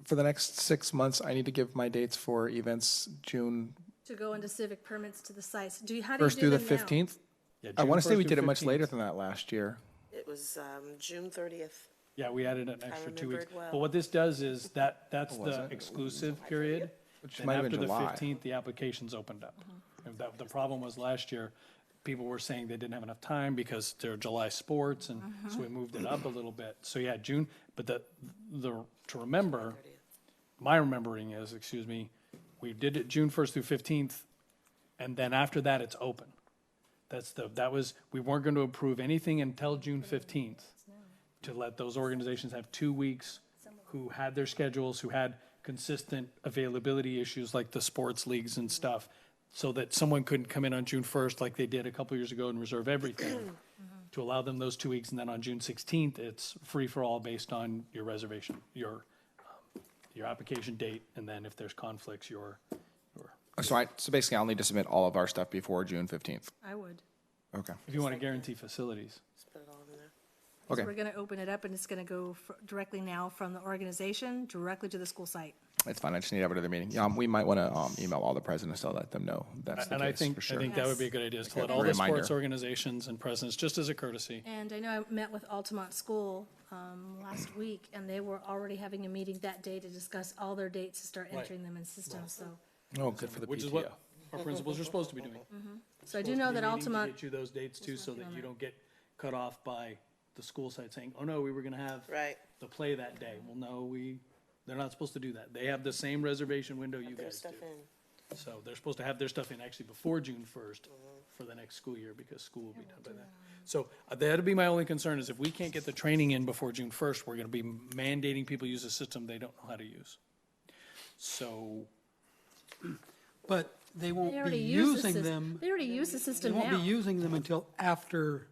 for the next 6 months, I need to give my dates for events June to go into civic permits to the sites, how do you 1st do through the them now? 15th? Yeah, I June want to say 1st we through did it much 15th. later than that last year. It was June 30th. Yeah, we added an extra 2 weeks. remembered well. But what this does is that's the exclusive period. Which Then might have after been the July. 15th, the applications opened up. And the problem was last year, people were saying they didn't have enough time because they're July sports, and so we moved it up a little bit. So yeah, June, but to remember, my remembering is, excuse me, we did it June 1st through 15th, and then after that, it's open. We weren't going to approve anything until June 15th to let those organizations have 2 weeks who had their schedules, who had consistent availability issues like the sports leagues and stuff, so that someone couldn't come in on June 1st like they did a couple years ago and reserve everything, to allow them those 2 weeks, and then on June 16th, it's free for all based on your reservation, your application date, and then if there's conflicts, your So basically, I'll need to submit all of our stuff before June 15th. I would. Okay. if you want to guarantee facilities. Just put it all in there. So Okay. we're gonna open it up, and it's gonna go directly now from the organization, directly to the school site. It's fine. I just need to have another meeting. We might want to email all the presidents to let them know that's the And I case, think, for I sure. think that would be a good idea, is to Like let a all the reminder. sports organizations and presidents, just as a courtesy. And I know I met with Altamont School last week, and they were already having a meeting that day to discuss all their dates to start entering them in systems, so. Oh, good for the Which is PTO. what our principals are supposed to be doing. So I do know that Supposed to be meeting to Altamont, get you those dates too, so that you don't get cut off by the school site saying, oh no, we were gonna have Right. the play that day. Well, no, they're not supposed to do that. They have the same reservation window you Their guys do. stuff in. So they're supposed to have their stuff in actually before June 1st for the next school year, because school will be done by then. So that'd be my only concern, is if we can't get the training in before June 1st, we're gonna be mandating people use a system they don't know how to use. So, But they they won't be already use the using system. them, They already use the they system won't be now. using them until after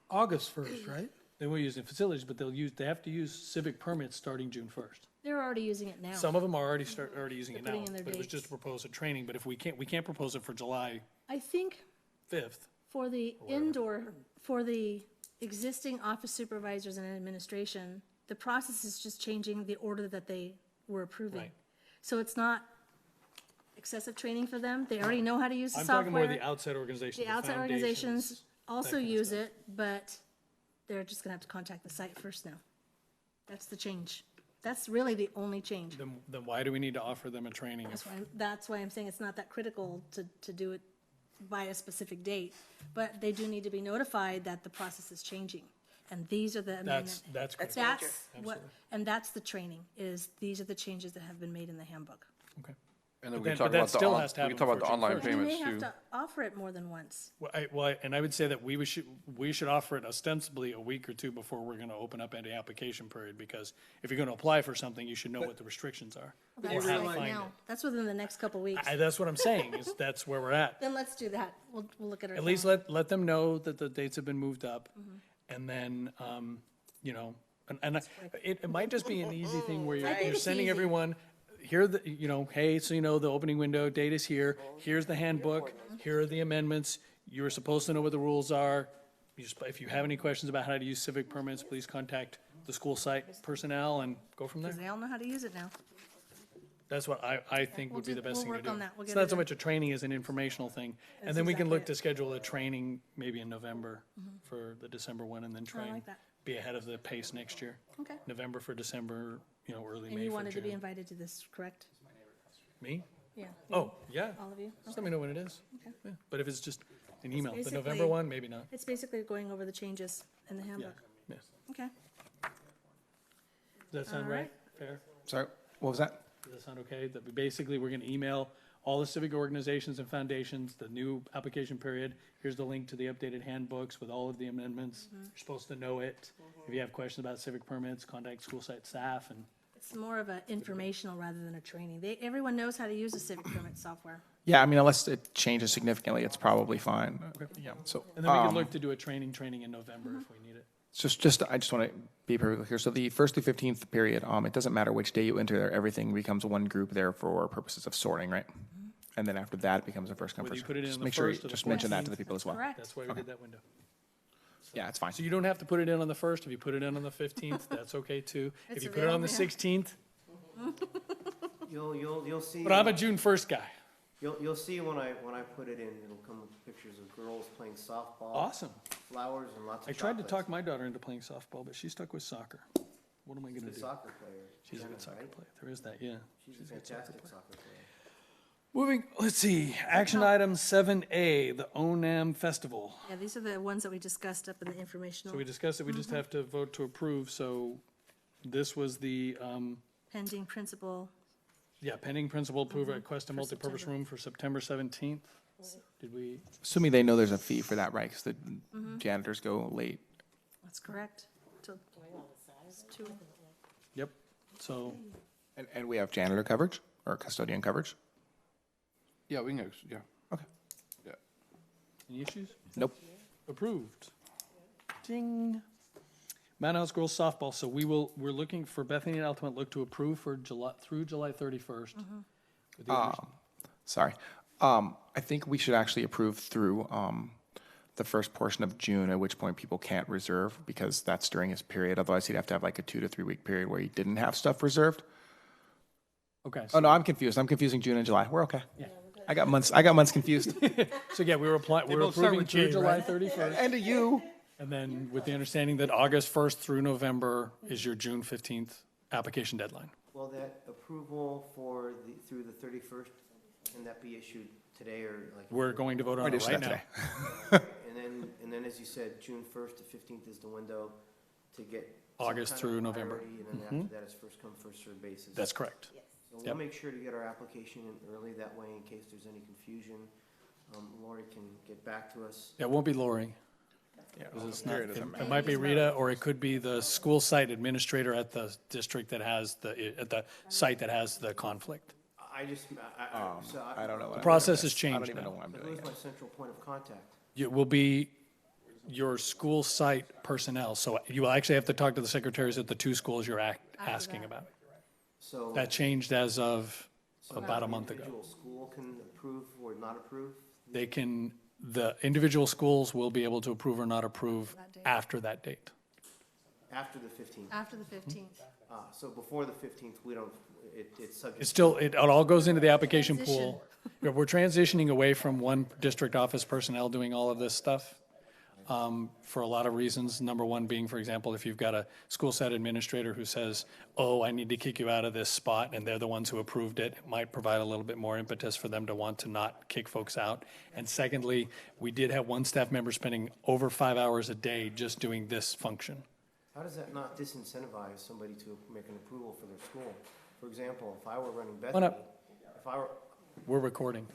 August 1st, right? they will use it in facilities, but they have to use civic permits starting June 1st. They're already using it now. Some of them are already using it They're now, putting in their but it was just dates. to propose a training, but if we can't propose it for July I think 5th. for the indoor, for the existing office supervisors and administration, the process is just changing the order that they were approving. Right. So it's not excessive training for them. They already know how to use the I'm software. talking more the outside organizations, The outside foundations, organizations also that kind of use stuff. it, but they're just gonna have to contact the site first now. That's the change. That's really the only change. Then why do we need to offer them a training? That's why I'm saying it's not that critical to do it by a specific date. But they do need to be notified that the process is changing. And these are the amendments. That's critical. That's what, Absolutely. and that's the training, is these are the changes that have been made in the handbook. Okay. And then But we can then- talk but that about still has to we can happen talk about the before June online 1st. And you may payments have too. to offer it more than once. And I would say that we should offer it ostensibly a week or two before we're gonna open up any application period, because if you're gonna apply for something, you should know what the restrictions are. That's Or how to like find now. it. That's within the next couple weeks. That's what I'm saying, is that's where we're at. Then let's do that. We'll look at our. At least calendar. let them know that the dates have been moved up, Mm-hmm. and then, it might just be an easy thing where I think you're it's sending easy. everyone, here, hey, so the opening window date is here, here's the handbook, here are the amendments, you were supposed to know what the rules are. If you have any questions about how to use civic permits, please contact the school site personnel and go from there. Because they all know how to use it now. That's what I think would be the best we'll thing to work do. on that. We'll It's get not it so in. much a training as an informational thing. And That's then we can exactly look it. to schedule a training maybe in November for the December one, and then I like train, that. be ahead of the pace next year. Okay. November for December, early And May you for wanted to be June. invited to this, correct? Me? Yeah. Oh, yeah. All of you? Just let me know when it is. Okay. Yeah. But if it's just an email, the basically- November one, maybe not. It's basically going over the changes in the Yeah, handbook. yeah. Okay. Does that sound All right? right. Fair? Sorry, what was that? Does that sound okay? That we're gonna email all the civic organizations and foundations, the new application period. Here's the link to the updated handbooks with all of the amendments. You're supposed to know it. If you have questions about civic permits, contact school site staff, and It's more of a informational rather than a training. Everyone knows how to use the civic permit software. Yeah, I mean, unless it changes significantly, it's probably fine. Yeah, so. And then we can look to do a training in November if we need it. I just want to be perfectly clear. So the 1st through 15th period, it doesn't matter which day you enter there, everything becomes one group there for purposes of sorting, right? And then after that, it becomes a first come, Whether first you put it in Just on the make sure you 1st or the just mention that to 14th. the people as well. Correct. That's why we did that window. Yeah, it's fine. So you don't have to put it in on the 1st. If you put it in on the 15th, that's okay too. If It's you put it on the available, 16th, You'll see. but I'm a June 1st guy. You'll see when I put it in, it'll come with pictures of girls playing softball. Awesome. Flowers and lots of I tried to chocolates. talk my daughter into playing softball, but she stuck with soccer. What am I She's gonna a do? soccer player. She's a Jenna, good soccer right? player. There is that, yeah. She's a a good soccer fantastic player. soccer player. Moving, let's see, action item 7A, the ONAM Festival. Yeah, these are the ones that we discussed up in the informational, So we discussed it, we just have to vote to approve, so this was the, pending principal. pending principal approval Mm-hmm. request a For multipurpose September. room for September 17th. Did we, Assuming they know there's a fee for that, right? Because the janitors go late. That's correct. Till- it's two- yep, so, And we have janitor coverage or custodian coverage? Yeah, we can, yeah. Okay. Yeah. any issues? Nope. Approved. Ding. Mount House Girls Softball, so we're looking for Bethany and Altamont look to approve for July, through July 31st. With the addition- Sorry. I think we should actually approve through the first portion of June, at which point people can't reserve because that's during his period. Otherwise, he'd have to have like a 2 to 3 week period where he didn't have stuff reserved. Okay. Oh, no, I'm confused. I'm confusing June and July. We're okay. I got months confused. So, yeah, we're both start approving with through J, July right? 31st. And to you. And then with the understanding that August 1st through November is your June 15th application deadline. Will that approval through the 31st, can that be issued today or like? We're going to vote on Might it issue right that now. today. And then, as you said, June 1st to 15th is the window to get. some August kind through of November. priority, And then after that, it's first come, first served basis. That's correct. So we'll Yep. make sure to get our application in early, that way in case there's any confusion, Lori can get back to us. It won't be Lori. It's not- It might be Rita, or it could be the school site administrator at the district that has at the site that has the conflict. I just, I don't know. What The I'm process doing. has changed I don't even know now. what I'm So doing. who's my central point of contact? It will be your school site personnel, so you will actually have to talk to the secretaries at the two schools you're asking about. So. That changed as of so about a the month ago. Individual school can approve or not approve? The individual schools will be able to approve or not approve That date. after that date. After the 15th? After the 15th. So before the 15th, we don't, it's subject. It's still, it all goes into the application pool. Yeah, we're transitioning away from one district office personnel doing all of this stuff for a lot of reasons. Number one being, for example, if you've got a school site administrator who says, oh, I need to kick you out of this spot, and they're the ones who approved it, it might provide a little bit more impetus for them to want to not kick folks out. And secondly, we did have one staff member spending over 5 hours a day just doing this function. How does that not disincentivize somebody to make an approval for their school? For example, if I were running on Bethany, up. We're recording.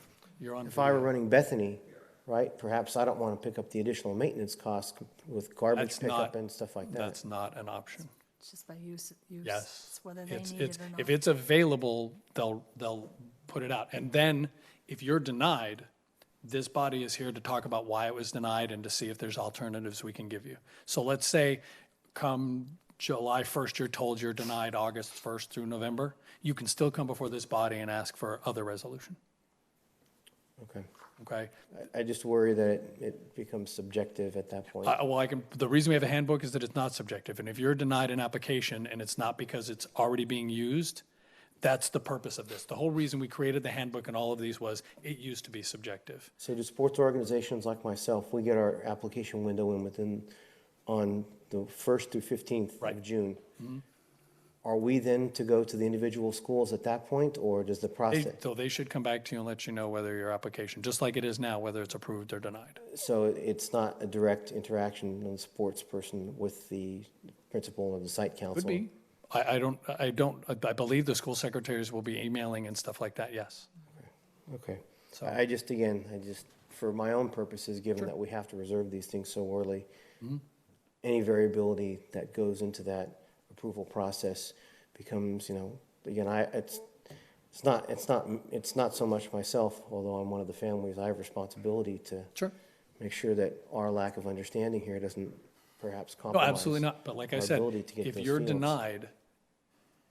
You're on. if I were running Bethany, right, perhaps I don't want to pick up the additional maintenance costs with garbage That's pickup not- and stuff like that. That's not an option. It's just by use. Yes. It's whether they It's, need it's, it or not. if it's available, they'll put it out. And then if you're denied, this body is here to talk about why it was denied and to see if there's alternatives we can give you. So let's say come July 1st, you're told you're denied August 1st through November, you can still come before this body and ask for other resolution, Okay. okay? I just worry that it becomes subjective at that point. Well, the reason we have a handbook is that it's not subjective. And if you're denied an application and it's not because it's already being used, that's the purpose of this. The whole reason we created the handbook and all of these was it used to be subjective. So do sports organizations like myself, we get our application window in on the 1st through 15th Right. of June. Are we then to go to the individual schools at that point, or does the process? So they should come back to you and let you know whether your application, just like it is now, whether it's approved or denied. So it's not a direct interaction on the sports person with the principal of the site council? Could be. I believe the school secretaries will be emailing and stuff like that, yes. Okay. So- I just, for my own purposes, given that we have to reserve these things so early, any variability that goes into that approval process becomes, again, it's not so much myself, although I'm one of the families, I have responsibility to Sure. make sure that our lack of understanding here doesn't perhaps No, compromise. absolutely not. But like I our said, ability to get if those you're fields. denied,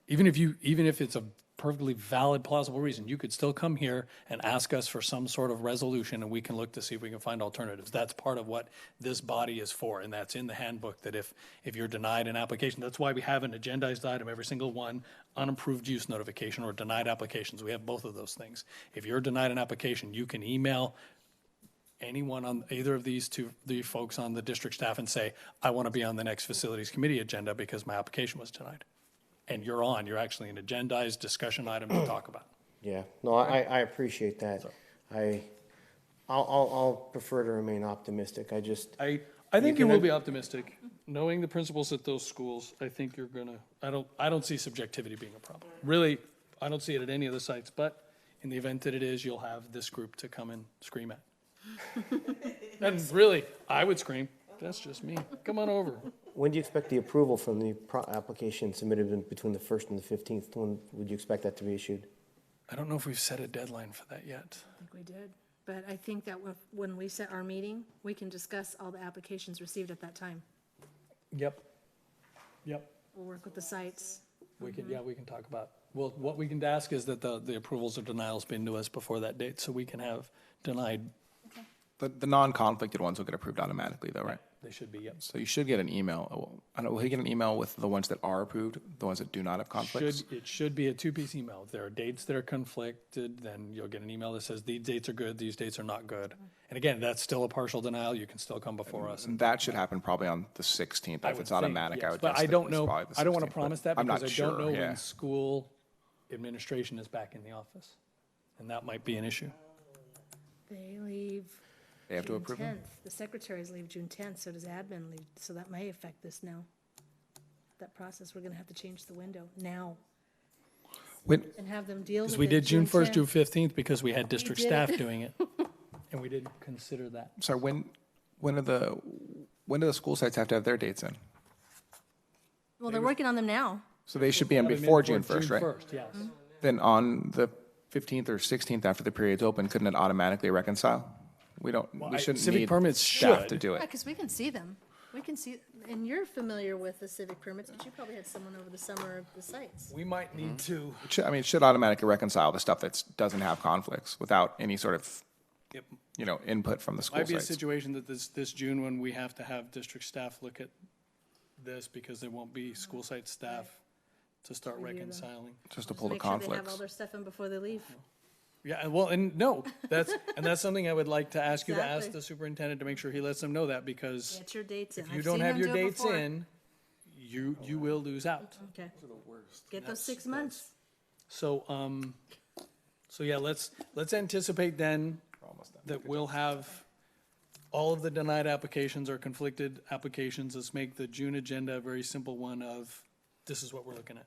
even if it's a perfectly valid, plausible reason, you could still come here and ask us for some sort of resolution, and we can look to see if we can find alternatives. That's part of what this body is for, and that's in the handbook, that if you're denied an application, that's why we have an agendized item, every single one, unapproved use notification or denied applications. We have both of those things. If you're denied an application, you can email anyone on either of the folks on the district staff and say, I want to be on the next facilities committee agenda because my application was denied. And you're actually an agendized discussion item to talk about. Yeah, no, I appreciate that. I'll prefer to remain optimistic. I think you will be optimistic. Knowing the principals at those schools, I think you're gonna, I don't see subjectivity being a problem. Really, I don't see it at any of the sites, but in the event that it is, you'll have this group to come and scream at. And really, I would scream. That's just me. Come on over. When do you expect the approval from the application submitted between the 1st and the 15th? When would you expect that to be issued? I don't know if we've set a deadline for that yet. I think we did. But I think that when we set our meeting, we can discuss all the applications received at that time. Yep. We'll work with the sites. We can talk about, well, what we can ask is that the approvals or denials be into us before that date, so we can have denied. The non-conflicted ones will get approved automatically though, right? They should be, yep. So you should get an email. I don't know, will he get an email with the ones that are approved, the ones that do not have conflicts? It should be a two-piece email. If there are dates that are conflicted, then you'll get an email that says, these dates are good, these dates are not good. And again, that's still a partial denial. You can still come before us. And that should happen probably on the 16th. I If would it's think, automatic, I yes. would But guess I that don't it's know, probably the I don't want to 16th, but promise that I'm not because I don't know sure, yeah. when school administration is back in the office. And that might be an issue. They leave They have to June approve them? 10th. The secretaries leave June 10th, so does admin leave, so that may affect this now. That process, we're gonna have to change the window now When, and have them deal with Because it we did June 1st, 10th. June 15th, because we had district did staff it. doing it. And we didn't consider that. sorry, when do the school sites have to have their dates in? Well, they're working on them now. So they should be in before June 1st, right? June 1st, yes. Then on the 15th or 16th after the period's open, couldn't it automatically reconcile? We shouldn't civic need permits staff should. to do Yeah, it. because we can see them. We can see, and you're familiar with the civic permits, but you probably had someone over the summer at the sites. We might need to, It should automatically reconcile the stuff that doesn't have conflicts without any sort of, Yep. input from the school might be a sites. situation that this June when we have to have district staff look at this because there won't be school site staff to start Review them. reconciling. Just to pull the Make sure they have all conflicts. their stuff in before they leave. Yeah, well, and no, that's something I would like to ask you to ask Exactly. the superintendent to make sure he lets them know that, because Get your dates in. if you I've don't seen have them your do it dates before. in, you will lose out. Okay. Get those 6 months. So, yeah, let's anticipate then that we'll have all of the denied applications or conflicted applications. Let's make the June agenda a very simple one of, this is what we're looking at.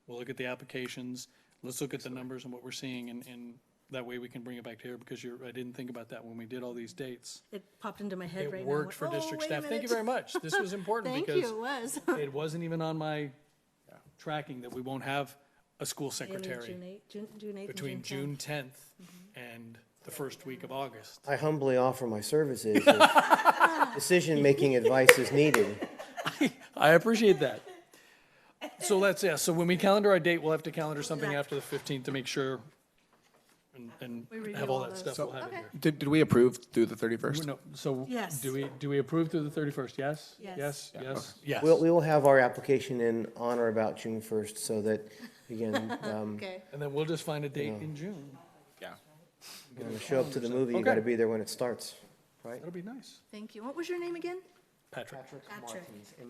We'll look at the applications, let's look at the numbers and what we're seeing, and that way we can bring it back to here, because I didn't think about that when we did all these dates. It popped into my head right It now. worked for Went, "Oh, district wait a staff. Thank you minute." very much. This was important Thank because you, it was. it wasn't even on my tracking that we won't have a school They leave secretary June 8th, June 8th and between June June 10th. 10th and the first week of August. I humbly offer my services if decision-making advice is needed. I appreciate that. So so when we calendar our date, we'll have to calendar something after the 15th to make sure and We review have all all that those. stuff. We'll have it here. Did we approve through the 31st? No, so Yes. do we approve through the 31st? Yes? Yes. Yes. We will have our application in on or about June 1st, so that, again, Okay. And then we'll just find a date in June. Yeah. when you show up to the movie, you Okay. gotta be there when it starts, right? That'll be nice. Thank you. What was your name again? Patrick. Patrick. Martens. I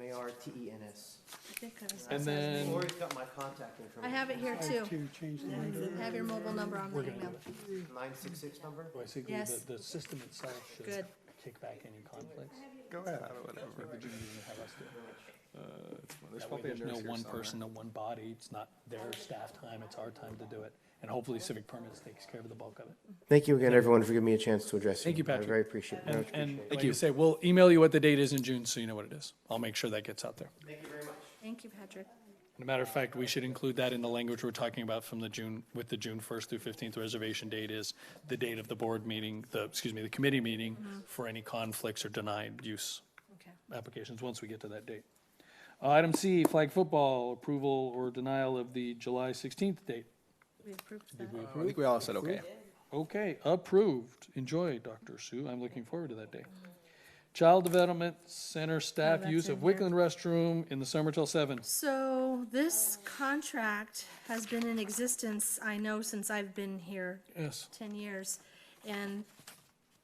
think I was- And then, Lori's got my contact information. I have it here too. To change the window. I have your mobile number on the email. 966 number? basically, Yes. the system itself should Good. kick back any conflicts. Go ahead. That way there's no one person, no one body. It's not their staff time, it's our time to do it. And hopefully Civic Permits takes care of the bulk of it. Thank you again, everyone, for giving me a chance to address you. Thank you, Patrick. I very appreciate it. And like you say, we'll email you what the date is in June, so you know what it is. I'll make sure that gets out there. Thank you, Patrick. As a matter of fact, we should include that in the language we're talking about from the June, with the June 1st through 15th reservation date is the date of the board meeting, the committee meeting for any conflicts or denied use Okay. applications, once we get to that date. Item C, flag football, approval or denial of the July 16th date. We approved that. I think we all said okay. Okay, approved. Enjoy, Dr. Sue. I'm looking forward to that day. Child Development Center staff that's use in of here. Wickland restroom in the summer till 7. So this contract has been in existence, I know, since I've been here Yes. 10 years. And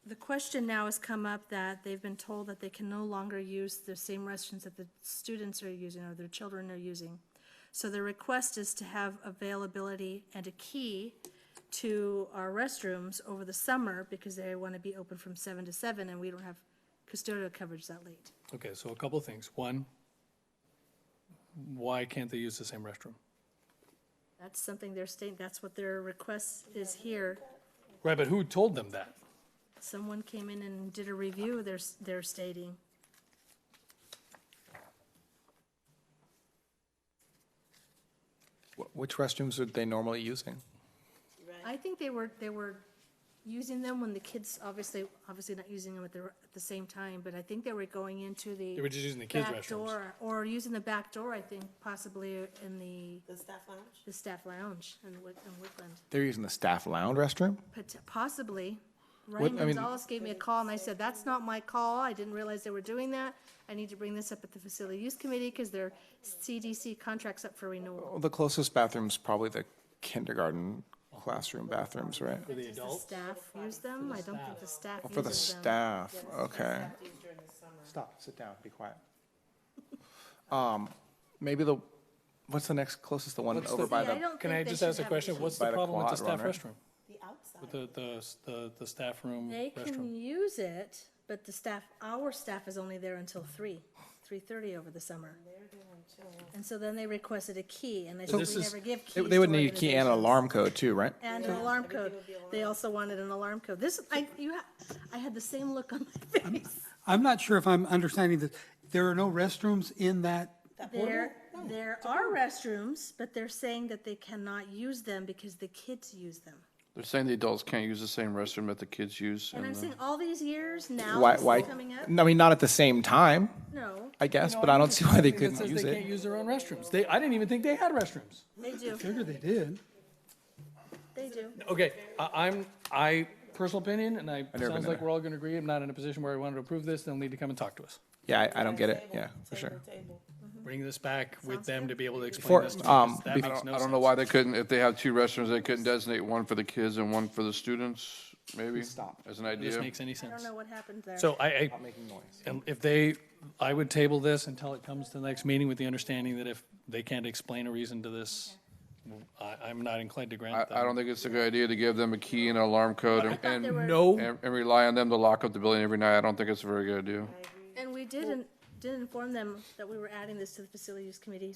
the question now has come up that they've been told that they can no longer use the same restrooms that the students are using or their children are using. So the request is to have availability and a key to our restrooms over the summer because they want to be open from 7 to 7 and we don't have custodial coverage that late. Okay, so a couple of things. One, why can't they use the same restroom? That's something they're stating, that's what their request is here. Right, but who told them that? Someone came in and did a review, they're stating. Which restrooms are they normally using? I think they were using them when the kids, obviously not using them at the same time, but I think they were going into the They were just using the kids' back restrooms. door, or using the back door, I think, possibly in The staff lounge? the staff lounge in Woodland. They're using the staff lounge restroom? Possibly. What- Ryan I mean- Gonzalez gave me a call, and I said, that's not my call, I didn't realize they were doing that. I need to bring this up at the Facility Use Committee, because their CDC contract's up for renewal. Well, the closest bathroom's probably the kindergarten classroom bathrooms, right? For the Does the adults? staff use them? I don't think the staff uses them. For the staff, okay. Stop, sit down, be quiet. Maybe what's the next closest, the one What's over the- by Yeah, I the, don't Can I think they just should ask a have question? the What's key. the By the problem with the quad staff one, right? restroom? The outside. With the staff room They can restroom? use it, but our staff is only there until 3:30 over the summer. And so then they requested a key, and I said, this we is- never give keys they would to need a key and an organizations." alarm code too, right? And an alarm code. They also wanted an alarm code. I had the same look on my face. I'm not sure if I'm understanding this. There are no restrooms in that, There are restrooms, but they're saying that they cannot use them because the kids use them. They're saying the adults can't use the same restroom that the kids use. And I'm and, saying all these years, now Why, this why, is coming up? I mean, not at the same time, No, I guess, but I don't see why they couldn't It use says they can't it. use their own restrooms. I didn't even think they had restrooms. they do, figure they did. they do. Okay, personal opinion, and never sounds been like there. we're all gonna agree, I'm not in a position where I wanted to approve this, they'll need to come and talk to us. Yeah, I don't get it, yeah, for sure. Bring this back with them to be able to Before- explain this to us. That I makes don't, no I don't sense. know why they couldn't, if they have two restrooms, they couldn't designate one for the kids and one for the students, maybe? Stop. As an This idea. makes any I don't sense. know what happened there. So Not making noise. and if I would table this until it comes to the next meeting with the understanding that if they can't explain a reason to this, I'm not inclined to grant I don't them. think it's a good idea to give them a key and an alarm code and, they were- No, and rely on them to lock up the building every night. I don't think it's a very good idea. And we did inform them that we were adding this to the Facility Use Committee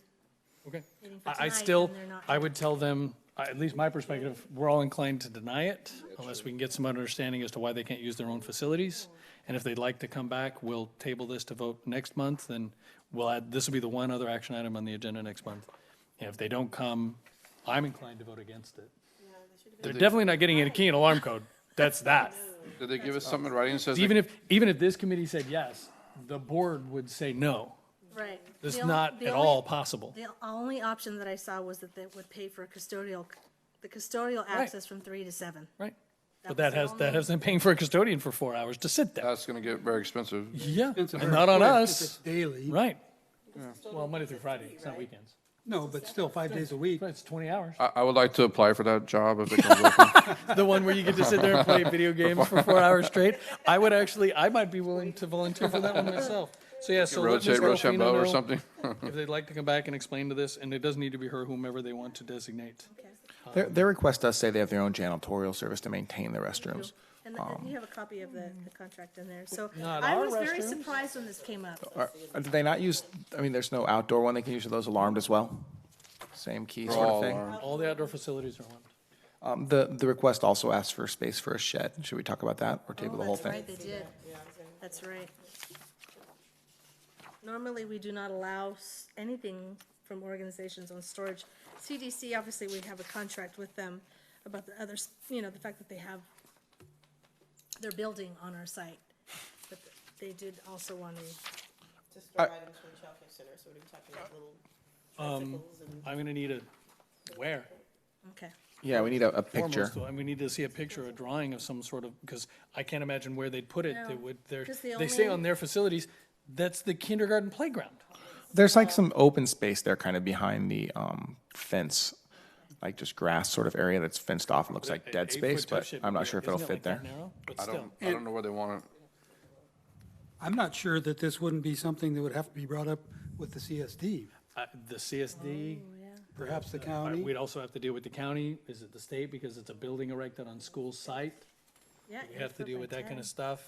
okay. meeting for I tonight, still, and they're not I here. would tell them, at least my perspective, we're all inclined to deny it unless we can get some understanding as to why they can't use their own facilities. And if they'd like to come back, we'll table this to vote next month, and this will be the one other action item on the agenda next month. And if they don't come, I'm inclined to vote against it. They're definitely not getting a key and alarm code. That's that. Did they give us something in writing that says? Even if this committee said yes, the board would say no. Right. It's The not the at only- all possible. The only option that I saw was that they would pay for the custodial access from 3 to 7. Right. But That that was the has only- them paying for a custodian for 4 hours to sit there. That's gonna get very expensive. Yeah, It's and not on if us. it's daily. Right. Well, Monday through Friday, it's not weekends. No, but still 5 days a week. Right, it's 20 hours. I would like to apply for that job if it comes open. The one where you get to sit there and play video games for 4 hours straight. I might be willing to volunteer for that one myself. So yeah, so let Ms. Rotate Rufino Rochambeau or know something. if they'd like to come back and explain to this, and it does need to be her, whomever they want to designate. Their request does say they have their own janitorial service to maintain the restrooms. And you have a copy of the contract in there. So Not I our was very restrooms. surprised when this came up. Do they not use, I mean, there's no outdoor one they can use, are those alarmed as well? Same key sort all of thing? alarmed. All the outdoor facilities are alarmed. The request also asks for space for a shed. Should we talk about that or table the whole That's thing? right, they did. That's right. Normally, we do not allow anything from organizations on storage. CDC, obviously, we have a contract with them about the others, the fact that they have their building on our site. But they did also want to, To store items from the childcare center, so we're talking about little tricycles and. I'm gonna need a, where? okay. Yeah, we need a picture. Foremost, and we need to see a picture, a drawing of some sort of, because I can't imagine where they'd put it. They No, would, 'cause the they say only- on their facilities, that's the kindergarten playground. There's like some open space there kind of behind the fence, like just grass sort of area that's fenced off. It looks like dead 8-foot space, tough but shit I'm would not be- sure if it'll isn't it fit like that there. narrow? But I still. don't know where they want it. I'm not sure that this wouldn't be something that would have to be brought up with the CSD, The CSD, perhaps the county. we'd also have to deal with the county. Is it the state? Because it's a building erected on school site. Yeah. We have to 8 deal foot with by that kind 10. of stuff.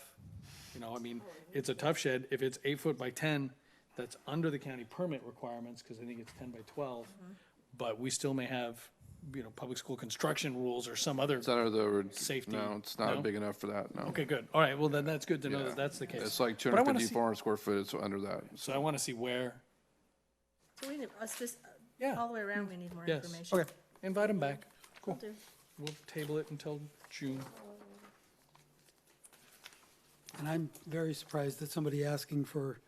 I mean, it's a tough shed. If it's 8 foot by 10, that's under the county permit requirements, because I think it's 10 by 12. But we still may have, public school construction rules or some other. It's under the, Safety, no, it's not no? big enough for that, no. Okay, good. All right, well, then that's good to know Yeah. that that's the case. It's like But I wanna 250, see- 400 square foot, it's under that. So I want to see where, So we need, us just, Yeah. all the way around, we need more yes. information. Okay, invite them back. Cool. Will do. We'll table it until June. And I'm very surprised that somebody asking for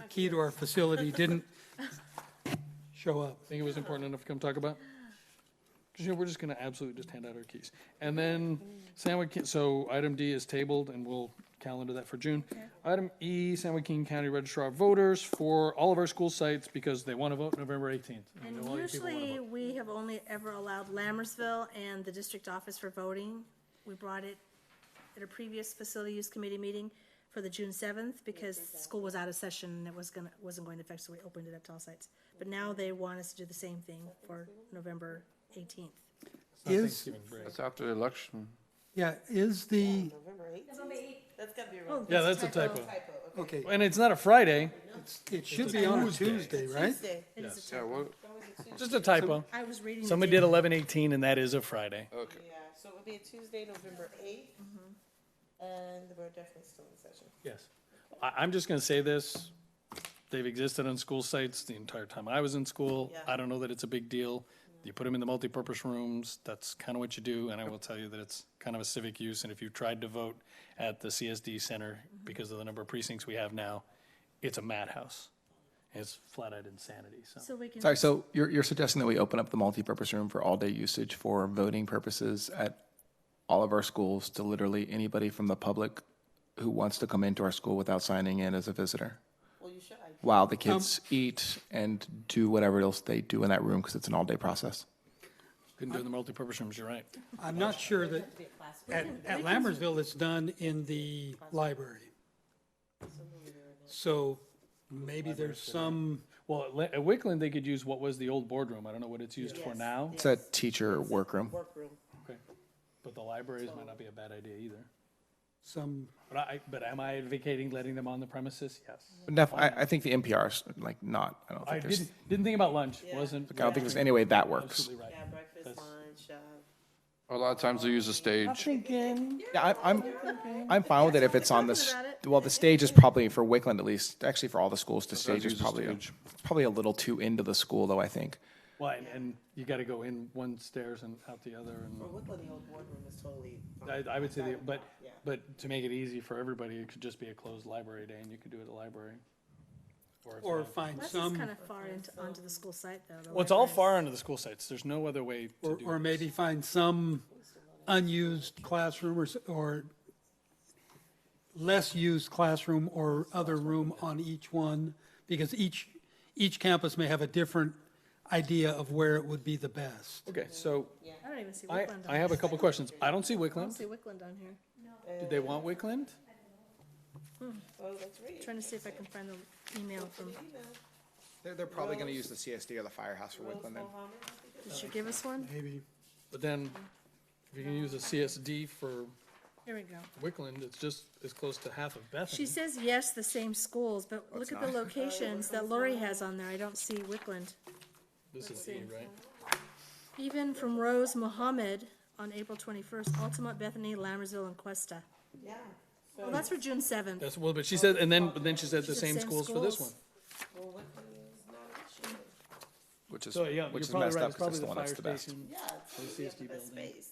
a key to our facility didn't show up. Think it was important enough to come talk about? Because, we're just gonna absolutely just hand out our keys. And then San Joaquin, so item D is tabled, and we'll calendar that for June. Item E, San Joaquin County Registrar of Voters for all of our school sites, because they want to vote November 18th. I know all you people wanna Usually, vote. we have only ever allowed Lammersville and the district office for voting. We brought it at a previous facility use committee meeting for the June 7th, because school was out of session and it wasn't going to affect, so we opened it up to all sites. But now they want us to do the same thing for November 18th. It's not Is- Thanksgiving break. That's after the election. Yeah, is the, November 18th? That's gotta be wrong. Yeah, that's a typo. Typo, okay. okay, And it's not a Friday, it should be on a Tuesday, right? Tuesday. It is a Yeah, typo. what, just a typo. I was reading. the Somebody date. did 11/18, and that is a Friday. okay. Yeah, so it would be a Tuesday, November 8th. And we're definitely still in session. Yes. I'm just gonna say this, they've existed on school sites the entire time I was in school. Yeah. I don't know that it's a big deal. You put them in the multipurpose rooms, that's kind of what you do, and I will tell you that it's kind of a civic use, and if you tried to vote at the CSD center, because of the number of precincts we have now, it's a madhouse. It's flat-out insanity, so. So we can. Sorry, so you're suggesting that we open up the multipurpose room for all-day usage for voting purposes at all of our schools to literally anybody from the public who wants to come into our school without signing in as a visitor? Well, you should. While the kids eat and do whatever else they do in that room, because it's an all-day process. Couldn't do it in the multipurpose rooms, you're right. I'm not sure that, at Lammersville, it's done in the library. So maybe there's some, Well, at Wickland, they could use what was the old boardroom, I don't know what it's used for Yes. now, It's a teacher workroom. Workroom. okay. But the libraries might not be a bad idea either. some, But am I advocating letting them on the premises? Yes. I think the NPR's like not, I don't I think there's, didn't think about lunch, Yeah. wasn't. I don't think there's any way that works. Absolutely right. Yeah, breakfast, That's- lunch, A lot of times they use a stage. Yeah, I'm fine with it if it's on this, Talking about it. well, the stage is probably, for Wickland at least, actually for all the schools, the Sometimes stage is use a probably, stage. it's probably a little too into the school though, I think. Well, and you gotta go in one stairs and out the other, for Woodland, the old boardroom is totally and fine. I would say, Yeah. but to make it easy for everybody, it could just be a closed library day, and you could do it at the library. if or not- find This is some, kind of far onto the school site, though. the Well, it's all libraries. far into the school sites, there's no other way to do it. or maybe find some unused classroom or less used classroom or other room on each one, because each campus may have a different idea of where it would be the best. Okay, so I don't even see I Wickland on have a here. couple questions. I don't see I don't Wickland. see Wickland on here. Did they want Wickland? Oh, that's right. Trying to see if I can find the email from, They're probably gonna use the CSD or the firehouse for Wickland then. did she give us one? Maybe. But then, if you can use a CSD for Here we go. Wickland, it's just as close to half of Bethany. She says yes, the same schools, but look at the locations that Lori has on there. I don't see Wickland. This is let's E, see. right? Even from Rose Mohammed on April 21st, Altamont, Bethany, Lammersville, and Cuesta. Yeah. Well, that's for June 7th. That's, well, but she said, but then she said the said same same schools for this one. schools. Well, Wickland is not an issue. which is, So, yeah, which you're is probably messed right, up it's because probably it's the the one fire that's the best. station. Yeah, The it's CSD the building. space.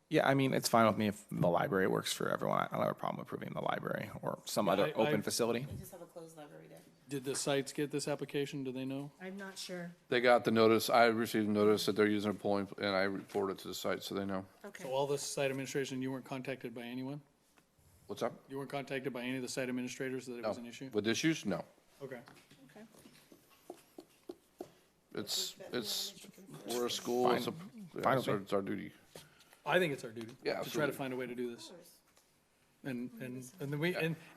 Yeah, I mean, it's fine with me if the library works for everyone. I don't have a problem approving the library or some other I- open facility. We just have a closed library day. Did the sites get this application? Do they know? I'm not sure. They got the notice, I received a notice that they're using a polling, and I reported it to the site, so they know. Okay. So all the site administration, you weren't contacted by anyone? What's up? You weren't contacted by any of the site administrators that it was No. an issue? With issues? No. Okay. Okay. We're a school, it's Fine with me. it's our duty. I think it's our duty. Yeah, To try to absolutely. find a way to do this. And then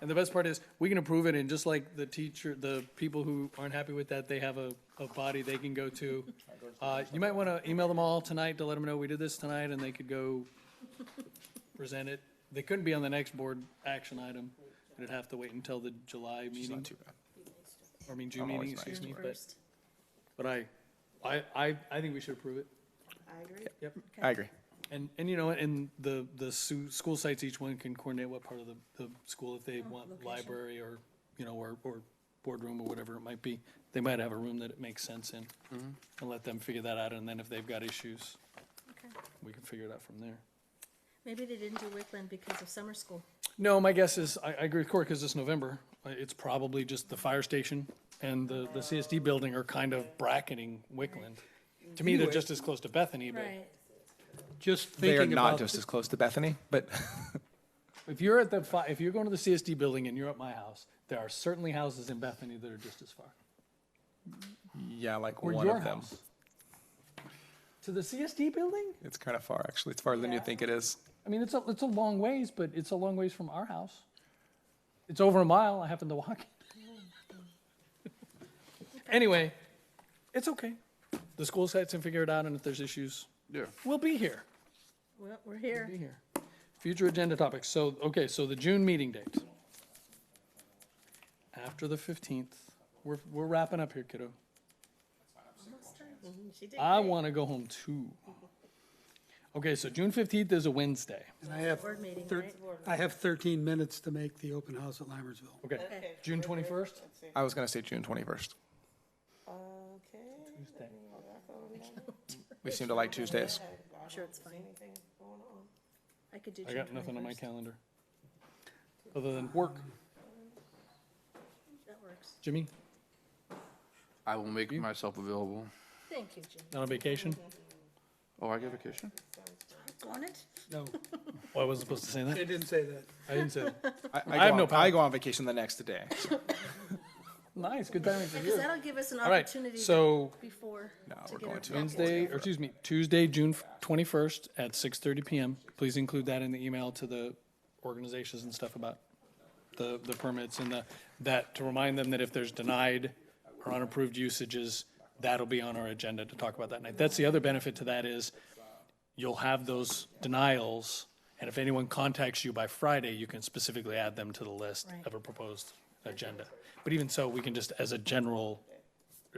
and the best part is, we can approve it, and just like the teacher, the people who aren't happy with that, they have a body they can go to. You might want to email them all tonight to let them know we did this tonight, and they could go present it. They couldn't be on the next board action item. It'd have to wait until the July meeting, Too bad. or I mean, June I'm always meeting, excuse me, but, First. but I think we should approve it. I agree. Yep. I agree. And you know, and the school sites, each one can coordinate what part of the school, if they want library or, you know, or boardroom or whatever it might be. They might have a room that it makes sense in, and let them figure that out, and then if they've got issues, Okay. we can figure it out from there. Maybe they didn't do Wickland because of summer school. No, my guess is, I agree with Cory, because it's November, it's probably just the fire station and the CSD building are kind of bracketing Wickland. To me, they're Anyway. just as close to Bethany, but Right. Just They are thinking not about, just as close to Bethany, but if you're at if you're going to the CSD building and you're at my house, there are certainly houses in Bethany that are just as far. yeah, like Or one your of them. house. To the CSD building? It's kind of far, actually. It's farther than you think it is. I mean, it's a long ways, but it's a long ways from our house. It's over a mile. I happen to walk it. Anyway, it's okay. The school sites can figure it out, and if there's issues, Yeah. we'll be here. Well, we're here. Be here. Future agenda topics. So, okay, so the June meeting date. After the 15th. We're wrapping up here, kiddo. She did I great. want to go home too. Okay, so June 15th is a Wednesday. and I have, Board meeting, thir- right? I have 13 minutes to make the open house at Limersville. Okay, Okay. June 21st? Let's see. I was going to say June 21st. Okay. Tuesday. We seem to like Tuesdays. I'm Sure, it's fine. Anything going on? I could do I June got nothing on my 21st. calendar. Other than work. That works. Jimmy, I will make myself available. Thank you, Jim. not on vacation? Oh, I get vacation? On it? No, Well, I wasn't supposed to say they that. didn't say that. I didn't say that. I have go no on, power. I go on vacation the next day. Nice, good timing for Because you. that'll give us an All right, opportunity so before No, to we're get going our to. Wednesday, or excuse me, Tuesday, June 21st at 6:30 PM. Please include that in the email to the organizations and stuff about the permits and that, to remind them that if there's denied or unapproved usages, that'll be on our agenda to talk about that night. That's the other benefit to that is you'll have those denials, and if anyone contacts you by Friday, you can specifically add them to the list Right. of a proposed agenda. But even so, we can just, as a general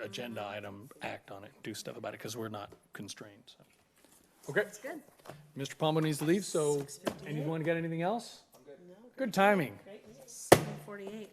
agenda item, act on it, do stuff about it, because we're not constrained, so. Okay, That's good. Mr. Palmer needs to leave, so anyone got anything else? Good timing. 7:48.